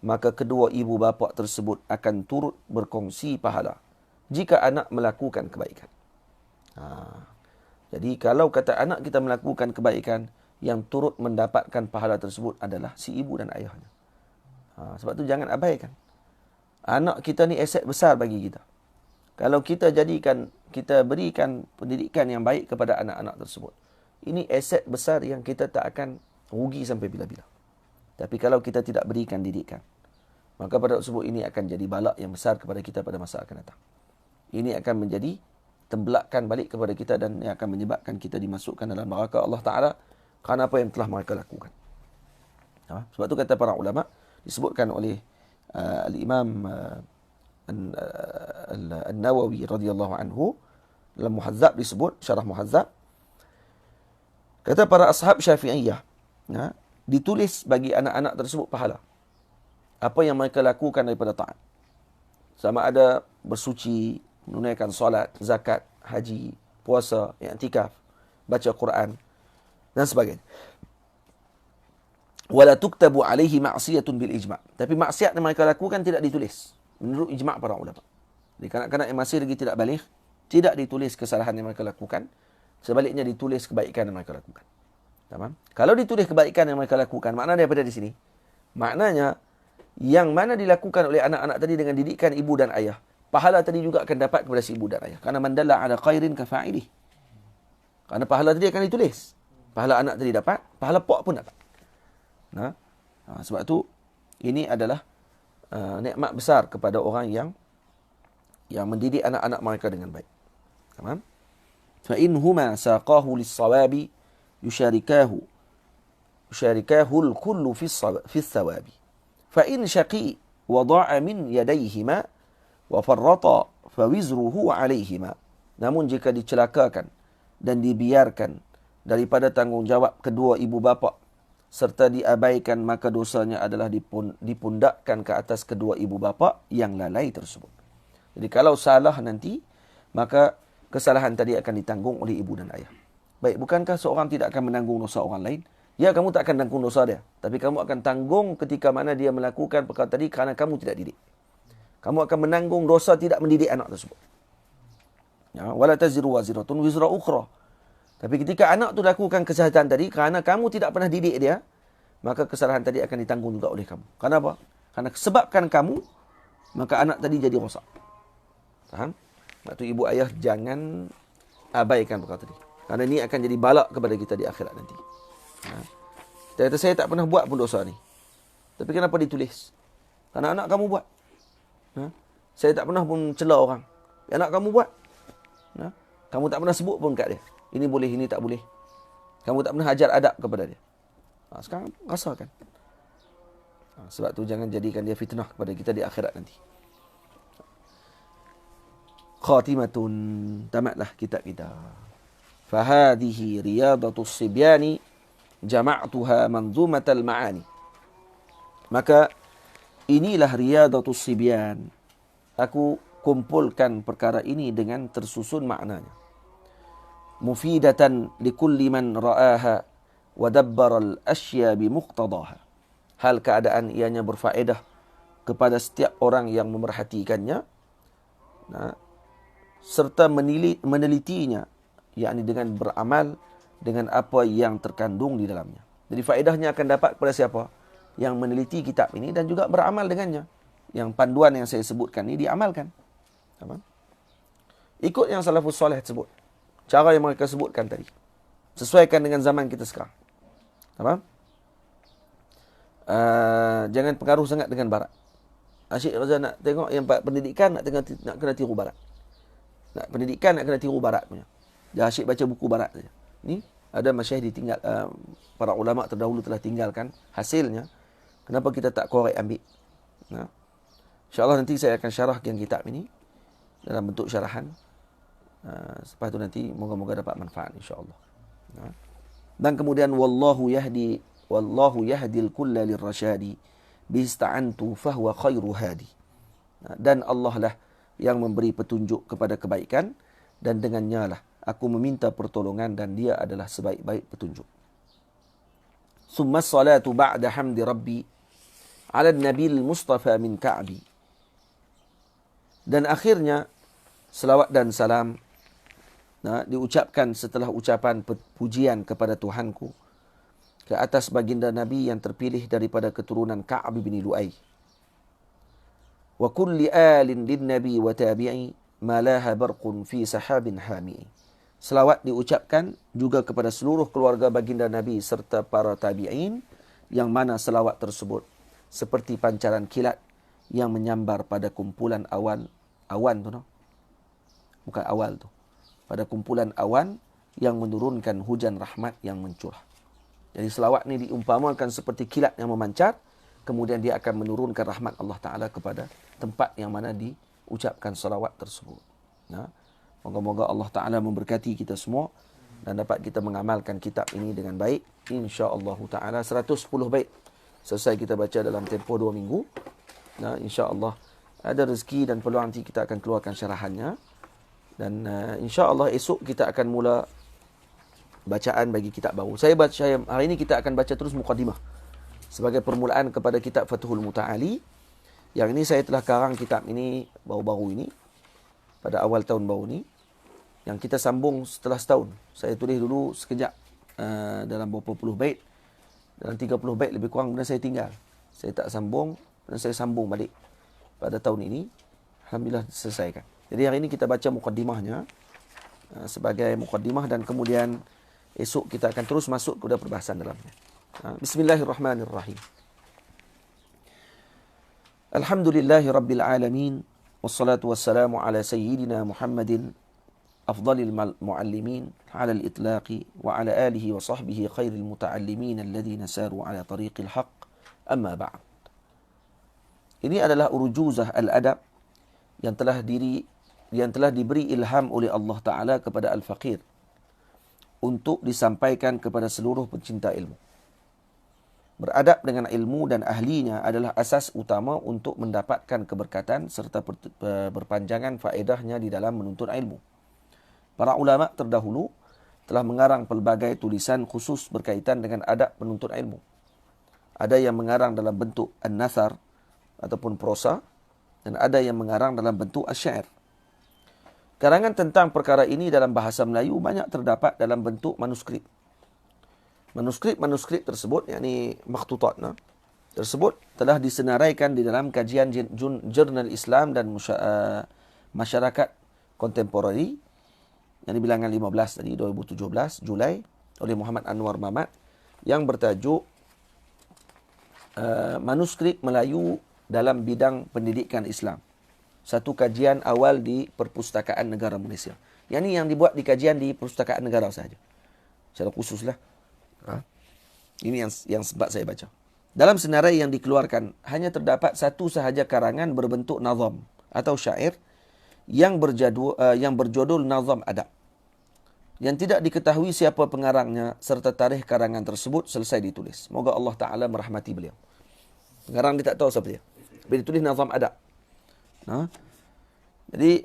maka kedua ibu bapa tersebut akan turut berkongsi pahala jika anak melakukan kebaikan. Jadi kalau kata anak kita melakukan kebaikan, yang turut mendapatkan pahala tersebut adalah si ibu dan ayahnya. Sebab tu jangan abaikan. Anak kita ni aset besar bagi kita. Kalau kita berikan pendidikan yang baik kepada anak-anak tersebut, ini aset besar yang kita tak akan rugi sampai bila-bila. Tapi kalau kita tidak berikan didikan, maka pada tersebut ini akan jadi balak yang besar kepada kita pada masa akan datang. Ini akan menjadi temblakan balik kepada kita dan yang akan menyebabkan kita dimasukkan dalam neraka Allah Ta'ala kerana apa yang telah mereka lakukan. Sebab tu kata para ulama, disebutkan oleh Al-Imam An-Nawawi radhiyallahu anhu dalam Muhadzab disebut, syarah Muhadzab, kata para ashab Syafi'iyah, ditulis bagi anak-anak tersebut pahala apa yang mereka lakukan daripada taat. Sama ada bersuci, menunaikan solat, zakat, haji, puasa, i'tikaf, baca Quran dan sebagainya. Wala tuktabu alaihi ma'siyatun bil ijma'. Tapi maksiat yang mereka lakukan tidak ditulis menurut ijma' para ulama. Jadi kanak-kanak yang masih lagi tidak baligh, tidak ditulis kesalahan yang mereka lakukan, sebaliknya ditulis kebaikan yang mereka lakukan. Tamam? Kalau ditulis kebaikan yang mereka lakukan, makna daripada di sini, maknanya yang mana dilakukan oleh anak-anak tadi dengan didikan ibu dan ayah, pahala tadi juga akan dapat kepada si ibu dan ayah. Karena man dalla ala khairin ka fa'ilih. Karena pahala tadi akan ditulis. Pahala anak tadi dapat, pahala pok pun dapat. Sebab tu ini adalah nikmat besar kepada orang yang mendidik anak-anak mereka dengan baik. Tamam? Fa in huma saqahu lis-sawabi yusharikahu al-kullu fi as-sawabi. Fa in shaqi wada'a min yadayhima wa farrata fa wizruhu 'alayhima. Namun jika dicelakakan dan dibiarkan daripada tanggungjawab kedua ibu bapa serta diabaikan, maka dosanya adalah dipundakkan ke atas kedua ibu bapa yang lalai tersebut. Jadi kalau salah nanti, maka kesalahan tadi akan ditanggung oleh ibu dan ayah. Baik, bukankah seorang tidak akan menanggung dosa orang lain? Ya, kamu tak akan tanggung dosa dia, tapi kamu akan tanggung ketika mana dia melakukan perkara tadi kerana kamu tidak didik. Kamu akan menanggung dosa tidak mendidik anak tersebut. Wala taziru waziratun wizra ukhra. Tapi ketika anak tu lakukan kesalahan tadi kerana kamu tidak pernah didik dia, maka kesalahan tadi akan ditanggung juga oleh kamu. Kenapa? Karena sebabkan kamu, maka anak tadi jadi rosak. Faham? Sebab tu ibu ayah jangan abaikan perkara tadi. Kerana ini akan jadi balak kepada kita di akhirat nanti. Kita kata, saya tak pernah buat pun dosa ni. Tapi kenapa ditulis? Kerana anak kamu buat. Saya tak pernah pun cela orang. Anak kamu buat. Kamu tak pernah sebut pun kat dia. Ini boleh, ini tak boleh. Kamu tak pernah ajar adab kepada dia. Sekarang rasakan. Sebab tu jangan jadikan dia fitnah kepada kita di akhirat nanti. Khatimatun, tamatlah kitab kita. Fahadihi riyadatus sibyani jama'tuha manzumatal ma'ani. Maka inilah riyadatus sibyan. Aku kumpulkan perkara ini dengan tersusun maknanya. Mufidatan likulli man ra'aha wa dabbara al-ashya bimuqtadaha. Hal keadaan ianya berfaedah kepada setiap orang yang memerhatikannya, serta menelitinya, yakni dengan beramal dengan apa yang terkandung di dalamnya. Jadi faedahnya akan dapat kepada siapa? Yang meneliti kitab ini dan juga beramal dengannya. Yang panduan yang saya sebutkan ini diamalkan. Ikut yang salafus soleh sebut. Cara yang mereka sebutkan tadi. Sesuaikan dengan zaman kita sekarang. Jangan pengaruh sangat dengan barat. Asyik Raza nak tengok yang pendidikan, nak kena tiru barat. Nak pendidikan, nak kena tiru barat punya. Dia asyik baca buku barat saja. Ni ada masyayikh ditinggal, para ulama terdahulu telah tinggalkan hasilnya. Kenapa kita tak korek ambil? InsyaAllah nanti saya akan syarahkan kitab ini dalam bentuk syarahan. Lepas tu nanti moga-moga dapat manfaat insya-Allah. Dan kemudian wallahu yahdil kulla lirrasyadi bista'antu fahuwa khairu hadi. Dan Allah lah yang memberi petunjuk kepada kebaikan dan dengannya lah aku meminta pertolongan dan dia adalah sebaik-baik petunjuk. Summa salatu ba'da hamdi rabbi ala nabil mustafa min ka'bi. Dan akhirnya selawat dan salam diucapkan setelah ucapan pujian kepada Tuhanku ke atas baginda Nabi yang terpilih daripada keturunan Ka'ab bin Lu'ay. Wa kulli alin lin nabi wa tabi'i ma laha barqun fi sahabin hami. Selawat diucapkan juga kepada seluruh keluarga baginda Nabi serta para tabi'in yang mana selawat tersebut seperti pancaran kilat yang menyambar pada kumpulan awan tu no. Bukan awal tu. Pada kumpulan awan yang menurunkan hujan rahmat yang mencurah. Jadi selawat ni diumpamakan seperti kilat yang memancar, kemudian dia akan menurunkan rahmat Allah Ta'ala kepada tempat yang mana diucapkan selawat tersebut. Moga-moga Allah Ta'ala memberkati kita semua dan dapat kita mengamalkan kitab ini dengan baik. InsyaAllah Ta'ala 110 bait selesai kita baca dalam tempoh 2 minggu. InsyaAllah ada rezeki dan peluang nanti kita akan keluarkan syarahannya. Dan insya-Allah esok kita akan mula bacaan bagi kitab baru. Hari ini kita akan baca terus muqaddimah sebagai permulaan kepada kitab Fathul Muta'ali. Yang ini saya telah karang kitab ini baru-baru ini pada awal tahun baru ni. Yang kita sambung setelah setahun. Saya tulis dulu sekejap dalam beberapa puluh bait. Dalam 30 bait lebih kurang kemudian saya tinggal. Saya tak sambung dan saya sambung balik pada tahun ini. Alhamdulillah selesaikan. Jadi hari ini kita baca muqaddimahnya sebagai muqaddimah dan kemudian esok kita akan terus masuk kepada perbahasan dalamnya. Bismillahirrahmanirrahim. Alhamdulillahi rabbil alamin wassalatu wassalamu ala sayyidina Muhammadin afdalil muallimin ala al-itlaqi wa ala alihi wa sahbihi khairil muta'allimin alladhina saru ala tariqil haqq amma ba'd. Ini adalah urujuzah al-adab yang telah diberi ilham oleh Allah Ta'ala kepada Al-Faqir untuk disampaikan kepada seluruh pencinta ilmu. Beradab dengan ilmu dan ahlinya adalah asas utama untuk mendapatkan keberkatan serta berpanjangan faedahnya di dalam menuntut ilmu. Para ulama terdahulu telah mengarang pelbagai tulisan khusus berkaitan dengan adab menuntut ilmu. Ada yang mengarang dalam bentuk an-nathar ataupun prosa dan ada yang mengarang dalam bentuk asyair. Karangan tentang perkara ini dalam bahasa Melayu banyak terdapat dalam bentuk manuskrip. Manuskrip tersebut, yakni makhtutat tersebut telah disenaraikan di dalam kajian jurnal Islam dan masyarakat kontemporari yang di bilangan 15 tadi 2017 Julai oleh Muhammad Anwar Mamat yang bertajuk Manuskrip Melayu dalam bidang pendidikan Islam. Satu kajian awal di Perpustakaan Negara Malaysia. Yang dibuat di kajian di Perpustakaan Negara sahaja. Secara khususlah. Ini yang sempat saya baca. Dalam senarai yang dikeluarkan, hanya terdapat satu sahaja karangan berbentuk nazam atau syair yang berjudul Nazam Adab. Yang tidak diketahui siapa pengarangnya serta tarikh karangan tersebut selesai ditulis. Moga Allah Ta'ala merahmati beliau. Pengarang dia tak tahu siapa dia. Dia tulis Nazam Adab. Jadi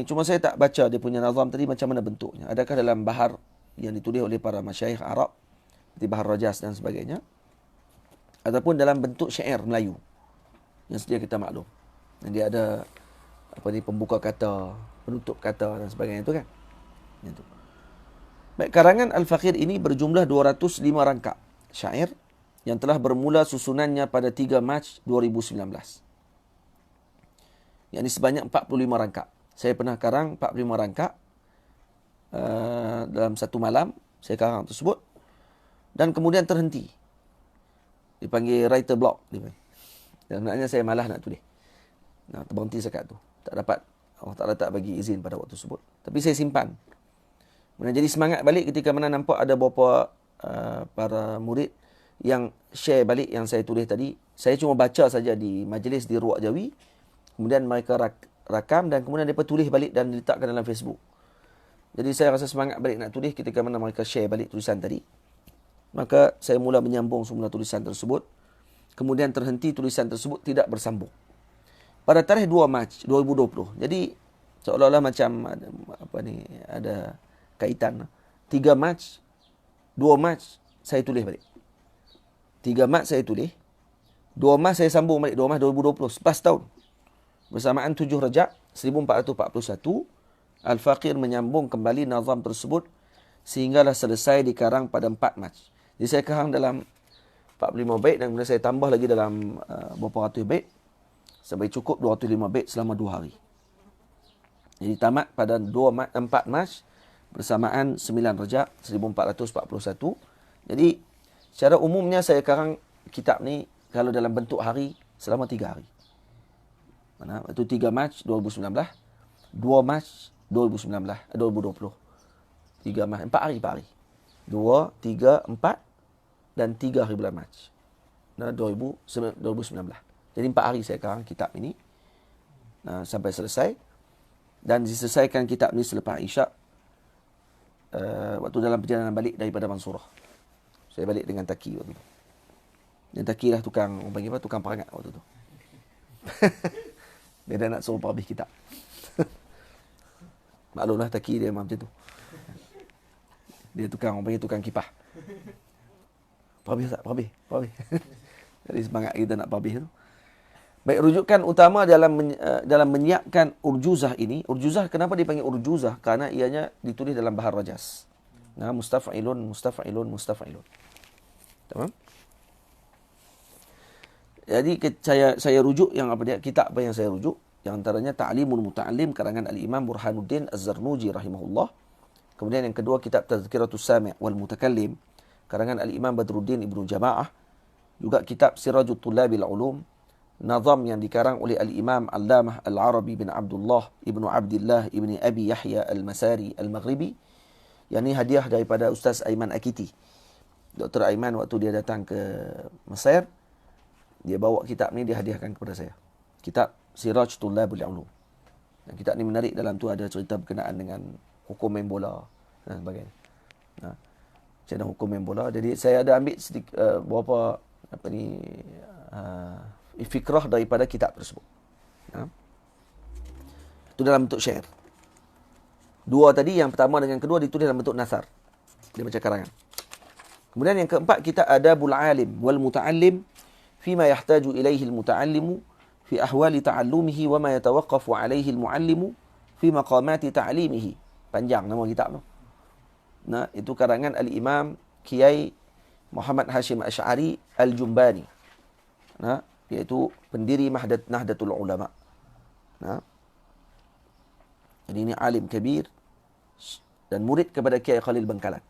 cuma saya tak baca dia punya nazam tadi macam mana bentuknya. Adakah dalam bahar yang ditulis oleh para masyayikh Arab seperti Bahar Rajas dan sebagainya, ataupun dalam bentuk syair Melayu yang sedia kita maklum. Dan dia ada pembuka kata, penutup kata dan sebagainya itu kan. Itu. Baik, karangan Al-Faqir ini berjumlah 205 rangkap syair yang telah bermula susunannya pada 3 Mac 2019. Yang ini sebanyak 45 rangkap. Saya pernah karang 45 rangkap dalam satu malam. Saya karang tersebut. Dan kemudian terhenti. Dipanggil writer block. Dan sebenarnya saya malas nak tulis. Terberhenti sekat tu. Tak dapat. Allah Ta'ala tak bagi izin pada waktu tersebut. Tapi saya simpan. Kemudian jadi semangat balik ketika mana nampak ada beberapa para murid yang share balik yang saya tulis tadi. Saya cuma baca saja di majlis di Ruak Jawi. Kemudian mereka rakam dan kemudian mereka tulis balik dan diletakkan dalam Facebook. Jadi saya rasa semangat balik nak tulis ketika mana mereka share balik tulisan tadi. Maka saya mula menyambung semula tulisan tersebut. Kemudian terhenti tulisan tersebut tidak bersambung. Pada tarikh 2 Mac 2020. Jadi seolah-olah macam ada kaitan. 3 Mac, 2 Mac saya tulis balik. 3 Mac saya tulis. 2 Mac saya sambung balik. 2 Mac 2020. 11 tahun. Bersamaan 7 Rejab 1441. Al-Faqir menyambung kembali nazam tersebut sehinggalah selesai dikarang pada 4 Mac. Jadi saya karang dalam 45 bait dan kemudian saya tambah lagi dalam beberapa ratus bait sampai cukup 205 bait selama 2 hari. Jadi tamat pada 4 Mac bersamaan 9 Rejab 1441. Jadi secara umumnya saya karang kitab ni kalau dalam bentuk hari selama 3 hari. Mana? Itu 3 Mac 2019, 2 Mac 2020. 3 Mac, 4 hari. 2, 3, 4 dan 3 hari bulan Mac. 2019. Jadi 4 hari saya karang kitab ini sampai selesai. Dan diselesaikan kitab ini selepas Isyak waktu dalam perjalanan balik daripada Mansurah. Saya balik dengan Taki waktu tu. Dan Taki lah tukang perangat waktu tu. Dia dah nak suruh publish kitab. Maklumlah Taki dia memang macam tu. Dia tukang kipah. Publish tak? Publish. Jadi semangat kita nak publish tu. Baik, rujukan utama dalam menyiapkan urjuzah ini. Urjuzah kenapa dipanggil urjuzah? Karena ianya ditulis dalam bahar rajas. Mustafa'ilun. Tamam? Jadi saya rujuk kitab apa yang saya rujuk? Yang antaranya Ta'limul Muta'allim karangan Al-Imam Burhanuddin Az-Zarnuji rahimahullah. Kemudian yang kedua kitab Tazkiratus Sami' wal Mutakallim karangan Al-Imam Badruddin Ibnu Jama'ah. Juga kitab Sirajut Tullabil Ulum, nazam yang dikarang oleh Al-Imam Allamah Al-Arabi bin Abdullah Ibnu Abdillah Ibni Abi Yahya Al-Masari Al-Maghribi. Yang ini hadiah daripada Ustaz Aiman Akiti. Dr. Aiman waktu dia datang ke Mesir, dia bawa kitab ni, dia hadiahkan kepada saya. Kitab Siraj Tullabil Ulum. Dan kitab ni menarik, dalam tu ada cerita berkenaan dengan hukum main bola dan sebagainya. Macam hukum main bola. Jadi saya ada ambil sedikit beberapa fikrah daripada kitab tersebut. Itu dalam bentuk syair. Dua tadi, yang pertama dengan kedua ditulis dalam bentuk nasar. Dia macam karangan. Kemudian yang keempat, kita Adabul Alim wal Muta'allim fima yahtaju ilaihi al-muta'allimu fi ahwali ta'allumihi wa ma yatawaqqafu alaihi al-mu'allimu fi maqamati ta'limihi. Panjang nama kitab tu. Itu karangan Al-Imam Kiai Muhammad Hashim Asy'ari Al-Jumbani. Iaitu pendiri Nahdlatul Ulama. Jadi ini alim kabir dan murid kepada Kiai Khalil Bangkalan.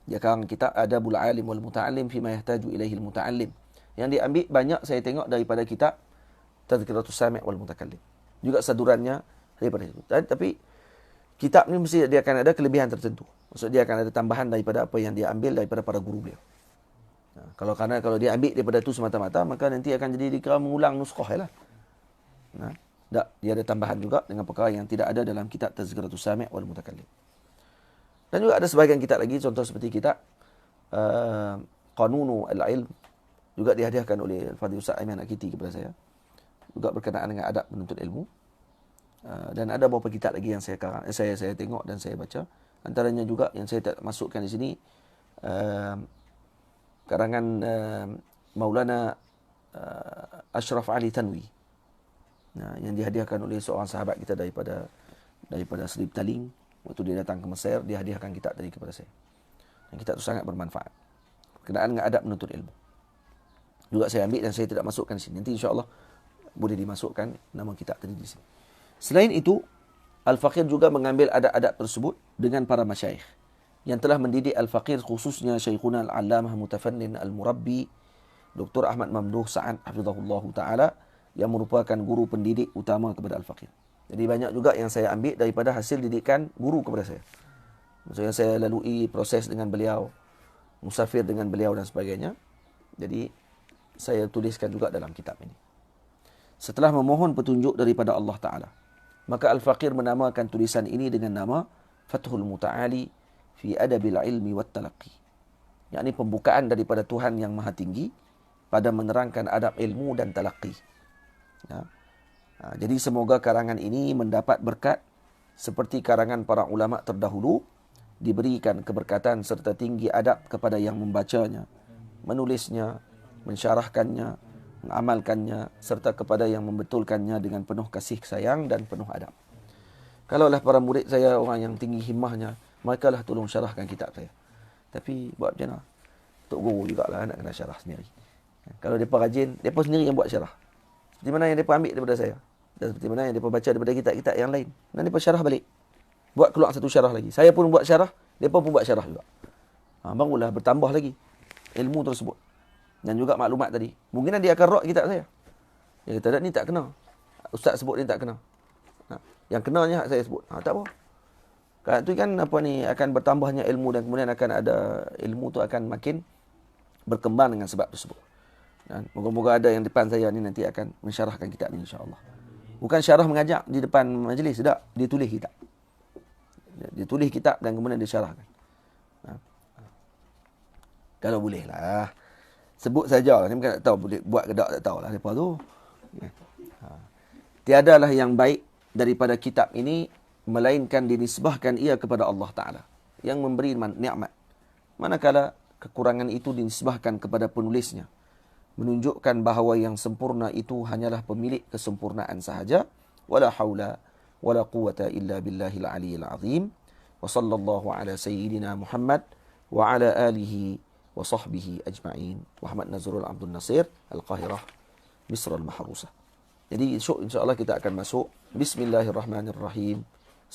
Dia karang kitab Adabul Alim wal Muta'allim fima yahtaju ilaihi al-muta'allim. Yang diambil banyak saya tengok daripada kitab Tazkiratus Sami' wal Mutakallim. Juga sadurannya daripada itu. Tapi kitab ni mesti dia akan ada kelebihan tertentu. Maksud dia akan ada tambahan daripada apa yang dia ambil daripada para guru beliau. Kalau dia ambil daripada itu semata-mata, maka nanti akan jadi dikira mengulang nuskah lah. Tak, dia ada tambahan juga dengan perkara yang tidak ada dalam kitab Tazkiratus Sami' wal Mutakallim. Dan juga ada sebahagian kitab lagi, contoh seperti kitab Qanunu Al-Ilm, juga dihadiahkan oleh Al-Fadhil Ustaz Aiman Akiti kepada saya. Juga berkenaan dengan adab menuntut ilmu. Dan ada beberapa kitab lagi yang saya tengok dan saya baca. Antaranya juga yang saya tak masukkan di sini, karangan Maulana Ashraf Ali Tanwi. Yang dihadiahkan oleh seorang sahabat kita daripada Sri Petaling. Waktu dia datang ke Mesir, dia hadiahkan kitab tadi kepada saya. Dan kitab itu sangat bermanfaat. Berkenaan dengan adab menuntut ilmu. Juga saya ambil dan saya tidak masukkan di sini. Nanti insya-Allah boleh dimasukkan nama kitab tadi di sini. Selain itu, Al-Faqir juga mengambil adab-adab tersebut dengan para masyayikh yang telah mendidik Al-Faqir, khususnya Syekhuna Al-Allamah Mutafannin Al-Murabbi Dr. Ahmad Mamduh Sa'ad hafizahullahu taala, yang merupakan guru pendidik utama kepada Al-Faqir. Jadi banyak juga yang saya ambil daripada hasil didikan guru kepada saya. Maksudnya saya lalui proses dengan beliau, musafir dengan beliau dan sebagainya. Jadi saya tuliskan juga dalam kitab ini. Setelah memohon petunjuk daripada Allah Ta'ala, maka Al-Faqir menamakan tulisan ini dengan nama Fathul Muta'ali fi adabil ilmi wat talaqi. Yakni pembukaan daripada Tuhan yang Maha Tinggi pada menerangkan adab ilmu dan talaqi. Ya. Jadi semoga karangan ini mendapat berkat seperti karangan para ulama terdahulu, diberikan keberkatan serta tinggi adab kepada yang membacanya, menulisnya, mensyarahkannya, mengamalkannya, serta kepada yang membetulkannya dengan penuh kasih sayang dan penuh adab. Kalaulah para murid saya orang yang tinggi himmahnya, mereka lah tolong syarahkan kitab saya. Tapi buat macam mana? Tok guru jugalah nak kena syarah sendiri. Kalau mereka rajin, mereka sendiri yang buat syarah. Seperti mana yang mereka ambil daripada saya. Dan seperti mana yang mereka baca daripada kitab-kitab yang lain. Dan mereka syarah balik. Buat keluar satu syarah lagi. Saya pun buat syarah, mereka pun buat syarah juga. Barulah bertambah lagi ilmu tersebut. Dan juga maklumat tadi. Mungkin dia akan rot kitab saya. Dia kata, ni tak kena. Ustaz sebut ni tak kena. Yang kenanya saya sebut. Tak apa. Kan tu kan akan bertambahnya ilmu dan kemudian akan ada ilmu tu akan makin berkembang dengan sebab tersebut. Dan moga-moga ada yang depan saya ni nanti akan mensyarahkan kitab ni insya-Allah. Bukan syarah mengajak di depan majlis, tak. Dia tulis kitab. Dia tulis kitab dan kemudian dia syarahkan. Kalau boleh lah. Sebut saja lah. Ni bukan tak tahu boleh buat ke tak tahulah depa tu. Tiadalah yang baik daripada kitab ini melainkan dinisbahkan ia kepada Allah Ta'ala yang memberi nikmat. Manakala kekurangan itu dinisbahkan kepada penulisnya, menunjukkan bahawa yang sempurna itu hanyalah pemilik kesempurnaan sahaja. Wala haula wala quwata illa billahil aliyyil azim. Wa sallallahu ala sayyidina Muhammad wa ala alihi wa sahbihi ajma'in. Muhammad Nazrul Abdul Nasir, Al-Qahirah, Misr Al-Mahrusah. Jadi insya-Allah kita akan masuk. Bismillahirrahmanirrahim.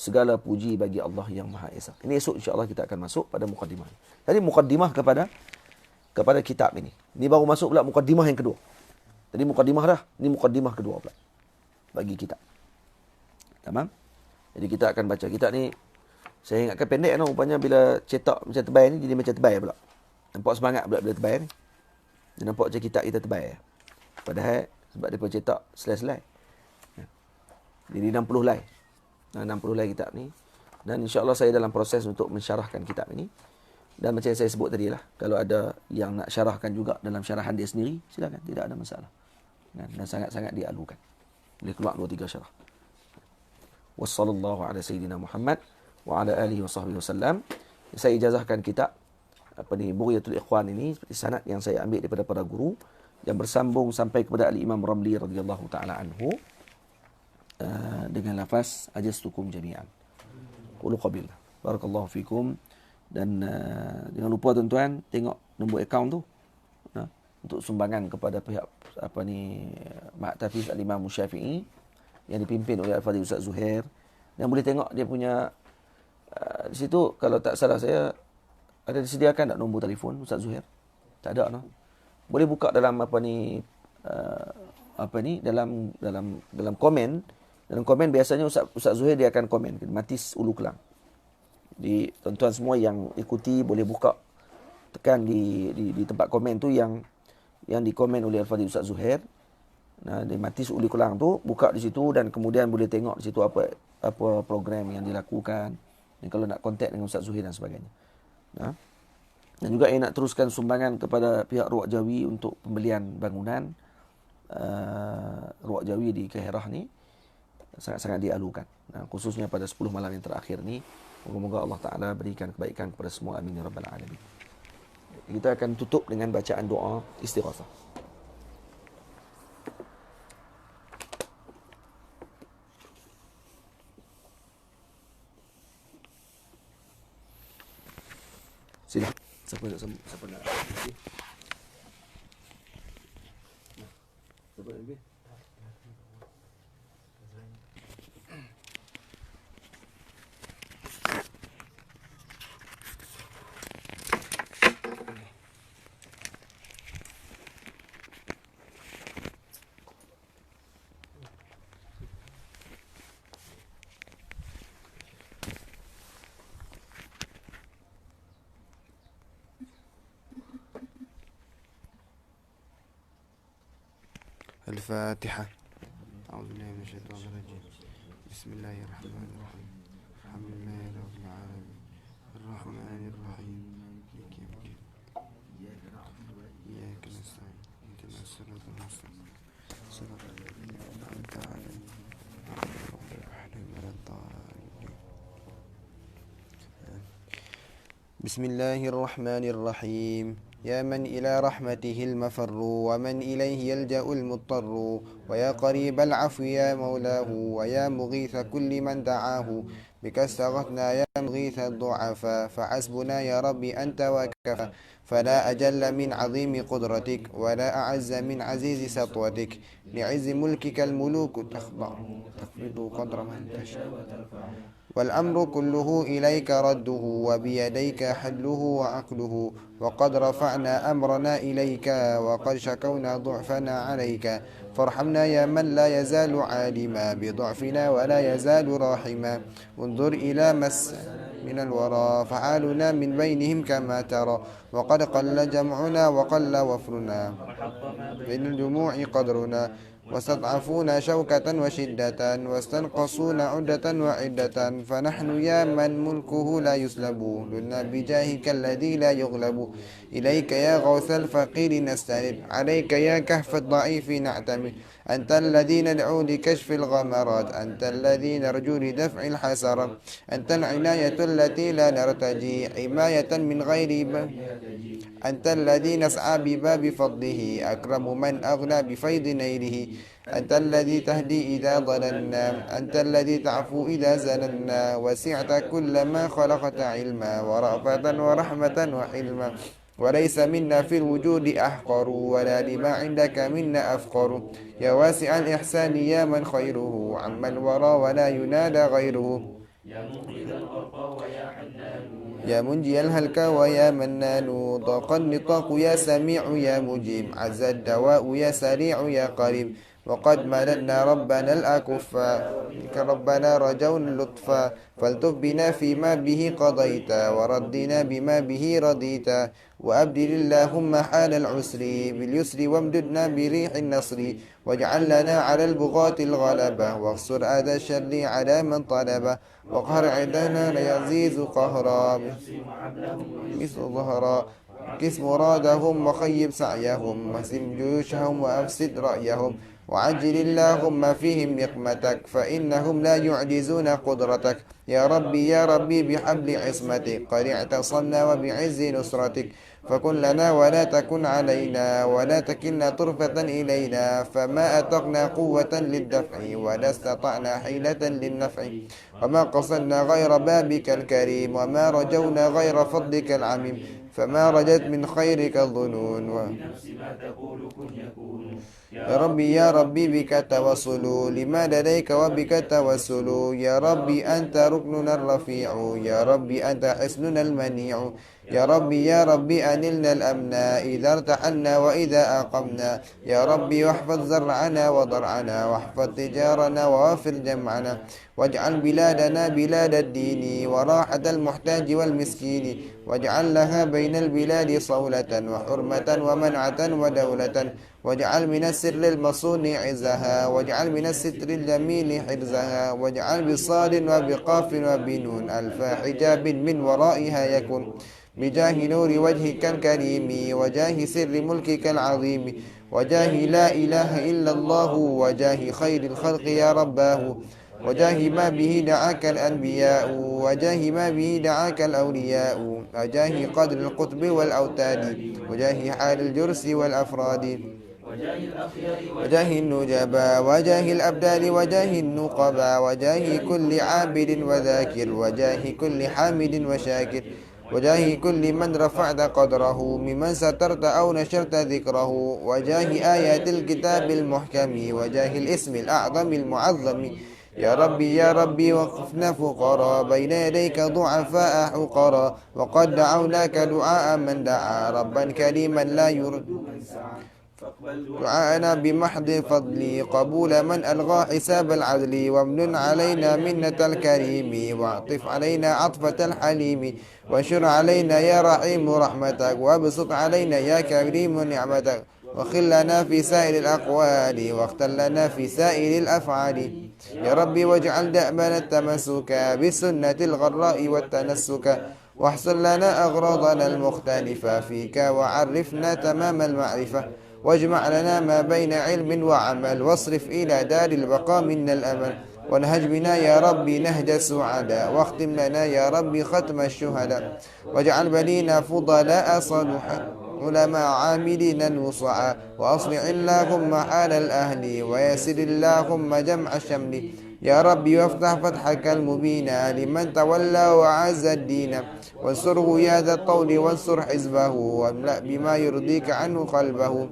Segala puji bagi Allah yang Maha Esa. Ini esok insya-Allah kita akan masuk pada mukaddimah. Jadi mukaddimah kepada kitab ini. Ini baru masuk pula mukaddimah yang kedua. Jadi mukaddimah dah. Ini mukaddimah kedua pula bagi kitab. Tamam? Jadi kita akan baca kitab ni. Saya ingatkan pendek rupanya bila cetak macam tebal ni jadi macam tebal pula. Nampak semangat pula bila tebal ni. Dia nampak macam kitab kita tebal. Padahal sebab dia pun cetak selai-selai. Jadi 60 lai. 60 lai kitab ni. Dan insya-Allah saya dalam proses untuk mensyarahkan kitab ini. Dan macam yang saya sebut tadi lah, kalau ada yang nak syarahkan juga dalam syarahan dia sendiri, silakan, tidak ada masalah. Dan sangat-sangat dialukan. Boleh keluar 2-3 syarah. Wassallallahu ala sayyidina Muhammad wa ala alihi wa sahbihi wasallam. Saya ijazahkan kitab Bughiyatul Ikhwan ini seperti sanad yang saya ambil daripada para guru yang bersambung sampai kepada Al-Imam Ramli radhiyallahu taala anhu. Dengan lafaz ajastukum jami'an. Qulu qabil. Barakallahu fikum. Dan jangan lupa tuan-tuan tengok nombor akaun tu untuk sumbangan kepada pihak Mak Tafiz Al-Imam Syafi'i yang dipimpin oleh Al-Fadhil Ustaz Zuhair. Dan boleh tengok dia punya di situ kalau tak salah saya ada disediakan tak nombor telefon Ustaz Zuhair? Tak ada Boleh buka dalam dalam komen. Dalam komen biasanya Ustaz Zuhair dia akan komen Matis Ulu Kelang. Di tuan-tuan semua yang ikuti boleh buka tekan di tempat komen tu yang dikomen oleh Al-Fadhil Ustaz Zuhair. Nah, di Matis Ulu Kelang tu buka di situ dan kemudian boleh tengok di situ apa program yang dilakukan. Dan kalau nak kontak dengan Ustaz Zuhair dan sebagainya. Nah. Dan juga yang nak teruskan sumbangan kepada pihak Ruwak Jawi untuk pembelian bangunan Ruwak Jawi di Kehirah ni sangat-sangat dialukan. Nah, khususnya pada 10 malam yang terakhir ni, moga-moga Allah Taala berikan kebaikan kepada semua, amin ya rabbal alamin. Kita akan tutup dengan bacaan doa istighasah. Sila. Siapa nak Siapa nak ambil? الفاتحة. أعوذ بالله من الشيطان الرجيم. بسم الله الرحمن الرحيم. الحمد لله رب العالمين. بسم الله الرحمن الرحيم. يا من إلى رحمته المفر ومن إليه يلجأ المضطر، ويا قريب العفو يا مولاه، ويا مغيث كل من دعاه، بك استغثنا يا مغيث الضعفاء، فحسبنا يا ربي أنت وكفى. فلا أجل من عظيم قدرتك، ولا أعز من عزيز سطوتك. لعز ملكك الملوك تخضع، تخفض قدر من تشاء، والأمر كله إليك رده، وبيديك حله وعقله. وقد رفعنا أمرنا إليك، وقد شكونا ضعفنا عليك. فارحمنا يا من لا يزال عالما بضعفنا ولا يزال راحما. انظر إلى مس من الورى، فحالنا من بينهم كما ترى. وقد قل جمعنا وقل وفرنا، بين الجموع قدرنا. واستضعفونا شوكة وشدة، واستنقصونا عدة وعدة. فنحن يا من ملكه لا يسلب، لنا بجاهك الذي لا يغلب. إليك يا غوث الفقير نستند، عليك يا كهف الضعيف نعتمد. أنت الذي ندعو لكشف الغمرات، أنت الذي نرجو لدفع الحسرات. أنت العناية التي لا نرتجي حماية من غير أنت الذي نسعى بباب فضله، أكرم من أغنى بفيض نيله. أنت الذي تهدي إذا ضللنا، أنت الذي تعفو إذا زللنا. وسعت كل ما خلقت علما ورأفة ورحمة وحلما. وليس منا في الوجود أحقر، ولا لما عندك منا أفقر. يا واسع الإحسان يا من خيره عم الورى ولا ينادى غيره. يا منجي الهلك ويا منان، ضاق النطاق يا سميع يا مجيب. عز الدواء يا سريع يا قريب. وقد مددنا ربنا الأكفا، منك ربنا رجونا اللطفا. فالتف بنا فيما به قضيت، وردنا بما به رضيت. وأبدل اللهم حال العسر باليسر، وامددنا بريح النصر. واجعل لنا على البغاة الغلبة، واقصر أذى الشر على من طلبه. وقهر عدنا ليعزيز قهرا، مثل ظهرا. كس مرادهم وخيب سعيهم، واهزم جيوشهم وأفسد رأيهم. وعجل اللهم فيهم نقمتك، فإنهم لا يعجزون قدرتك. يا ربي يا ربي بحبل عصمتك قد اعتصمنا، وبعز نصرتك فكن لنا ولا تكن علينا، ولا تكلنا طرفة إلينا. فما أتقنا قوة للدفع، ولا استطعنا حيلة للنفع. وما قصدنا غير بابك الكريم، وما رجونا غير فضلك العميم. فما رجت من خيرك الظنون يا ربي يا ربي بك توصل، لما لديك وبك توسل. يا ربي أنت ركننا الرفيع، يا ربي أنت حصننا المنيع. يا ربي يا ربي أنلنا الأمن إذا ارتحلنا وإذا أقمنا. يا ربي واحفظ زرعنا وضرعنا، واحفظ تجارنا ووفر جمعنا. واجعل بلادنا بلاد الدين، وراحة المحتاج والمسكين. واجعل لها بين البلاد صولة وحرمة ومنعة ودولة. واجعل من السر المصون عزها، واجعل من الستر الجميل حرزها. واجعل بصاد وبقاف وبنون ألف حجاب من ورائها يكون. بجاه نور وجهك الكريم، وجاه سر ملكك العظيم. وجاه لا إله إلا الله، وجاه خير الخلق يا رباه. وجاه ما به دعاك الأنبياء، وجاه ما به دعاك الأولياء. وجاه قدر القطب والأوتاد، وجاه حال الجرس والأفراد. وجاه النجبا، وجاه الأبدال، وجاه النقبا. وجاه كل عابد وذاكر، وجاه كل حامد وشاكر. وجاه كل من رفعت قدره، ممن سترت أو نشرت ذكره. وجاه آيات الكتاب المحكم، وجاه الاسم الأعظم المعظم. يا ربي يا ربي وقفنا فقراء بين يديك ضعفاء حقرا. وقد دعوناك دعاء من دعا ربا كريما لا يرد. دعاءنا بمحض فضلي قبول من ألغى حساب العدل. وامنن علينا منة الكريم، واعطف علينا عطفة الحليم. وانشر علينا يا رحيم رحمتك، وابسط علينا يا كريم نعمتك. وخل لنا في سائر الأقوال، واختر لنا في سائر الأفعال. يا ربي واجعل دأبنا التمسك بالسنة الغراء والتنسك. واحصل لنا أغراضنا المختلفة فيك، وعرفنا تمام المعرفة. واجمع لنا ما بين علم وعمل واصرف إلى دار البقاء منا الأمل وانهج بنا يا ربي نهج السعداء واختم لنا يا ربي ختم الشهداء واجعل بنينا فضلاء صلحا علماء عاملين نصعا وأصلح اللهم حال الأهل ويسر اللهم جمع الشمل يا ربي وافتح فتحك المبين لمن تولى وعز الدين وانصره يا ذا الطول وانصر حزبه واملأ بما يرضيك عنه قلبه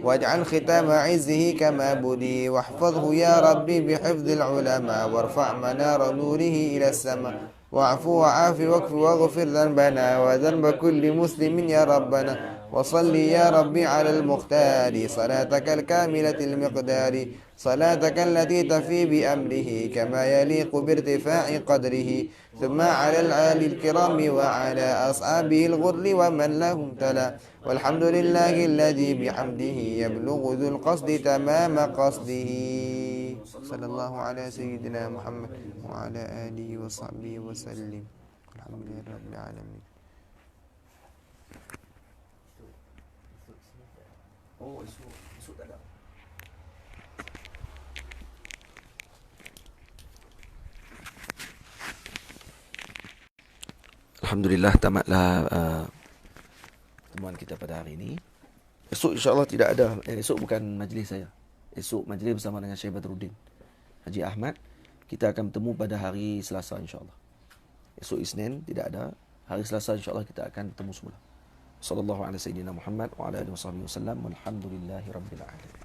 واجعل ختام عزه كما بدي واحفظه يا ربي بحفظ العلماء وارفع منار نوره إلى السماء واعف وعاف واكف واغفر ذنبنا وذنب كل مسلم يا ربنا وصل يا ربي على المختار صلاتك الكاملة المقدار صلاتك التي تفي بأمره كما يليق بارتفاع قدره ثم على الآل الكرام وعلى أصحابه الغر ومن لهم تلا والحمد لله الذي بحمده يبلغ ذو القصد تمام قصده صلى الله على سيدنا محمد وعلى آله وصحبه وسلم الحمد لله رب العالمين. Alhamdulillah, tamatlah pertemuan kita pada hari ini. Esok insya-Allah tidak ada. Esok bukan majlis saya. Esok majlis bersama dengan Syekh Badruddin Haji Ahmad. Kita akan bertemu pada hari Selasa insya-Allah. Esok Isnin tidak ada. Hari Selasa insya-Allah kita akan bertemu semula. Sallallahu alaihi wasallam Muhammad wa ala alihi wasallam. Walhamdulillahirabbil alamin.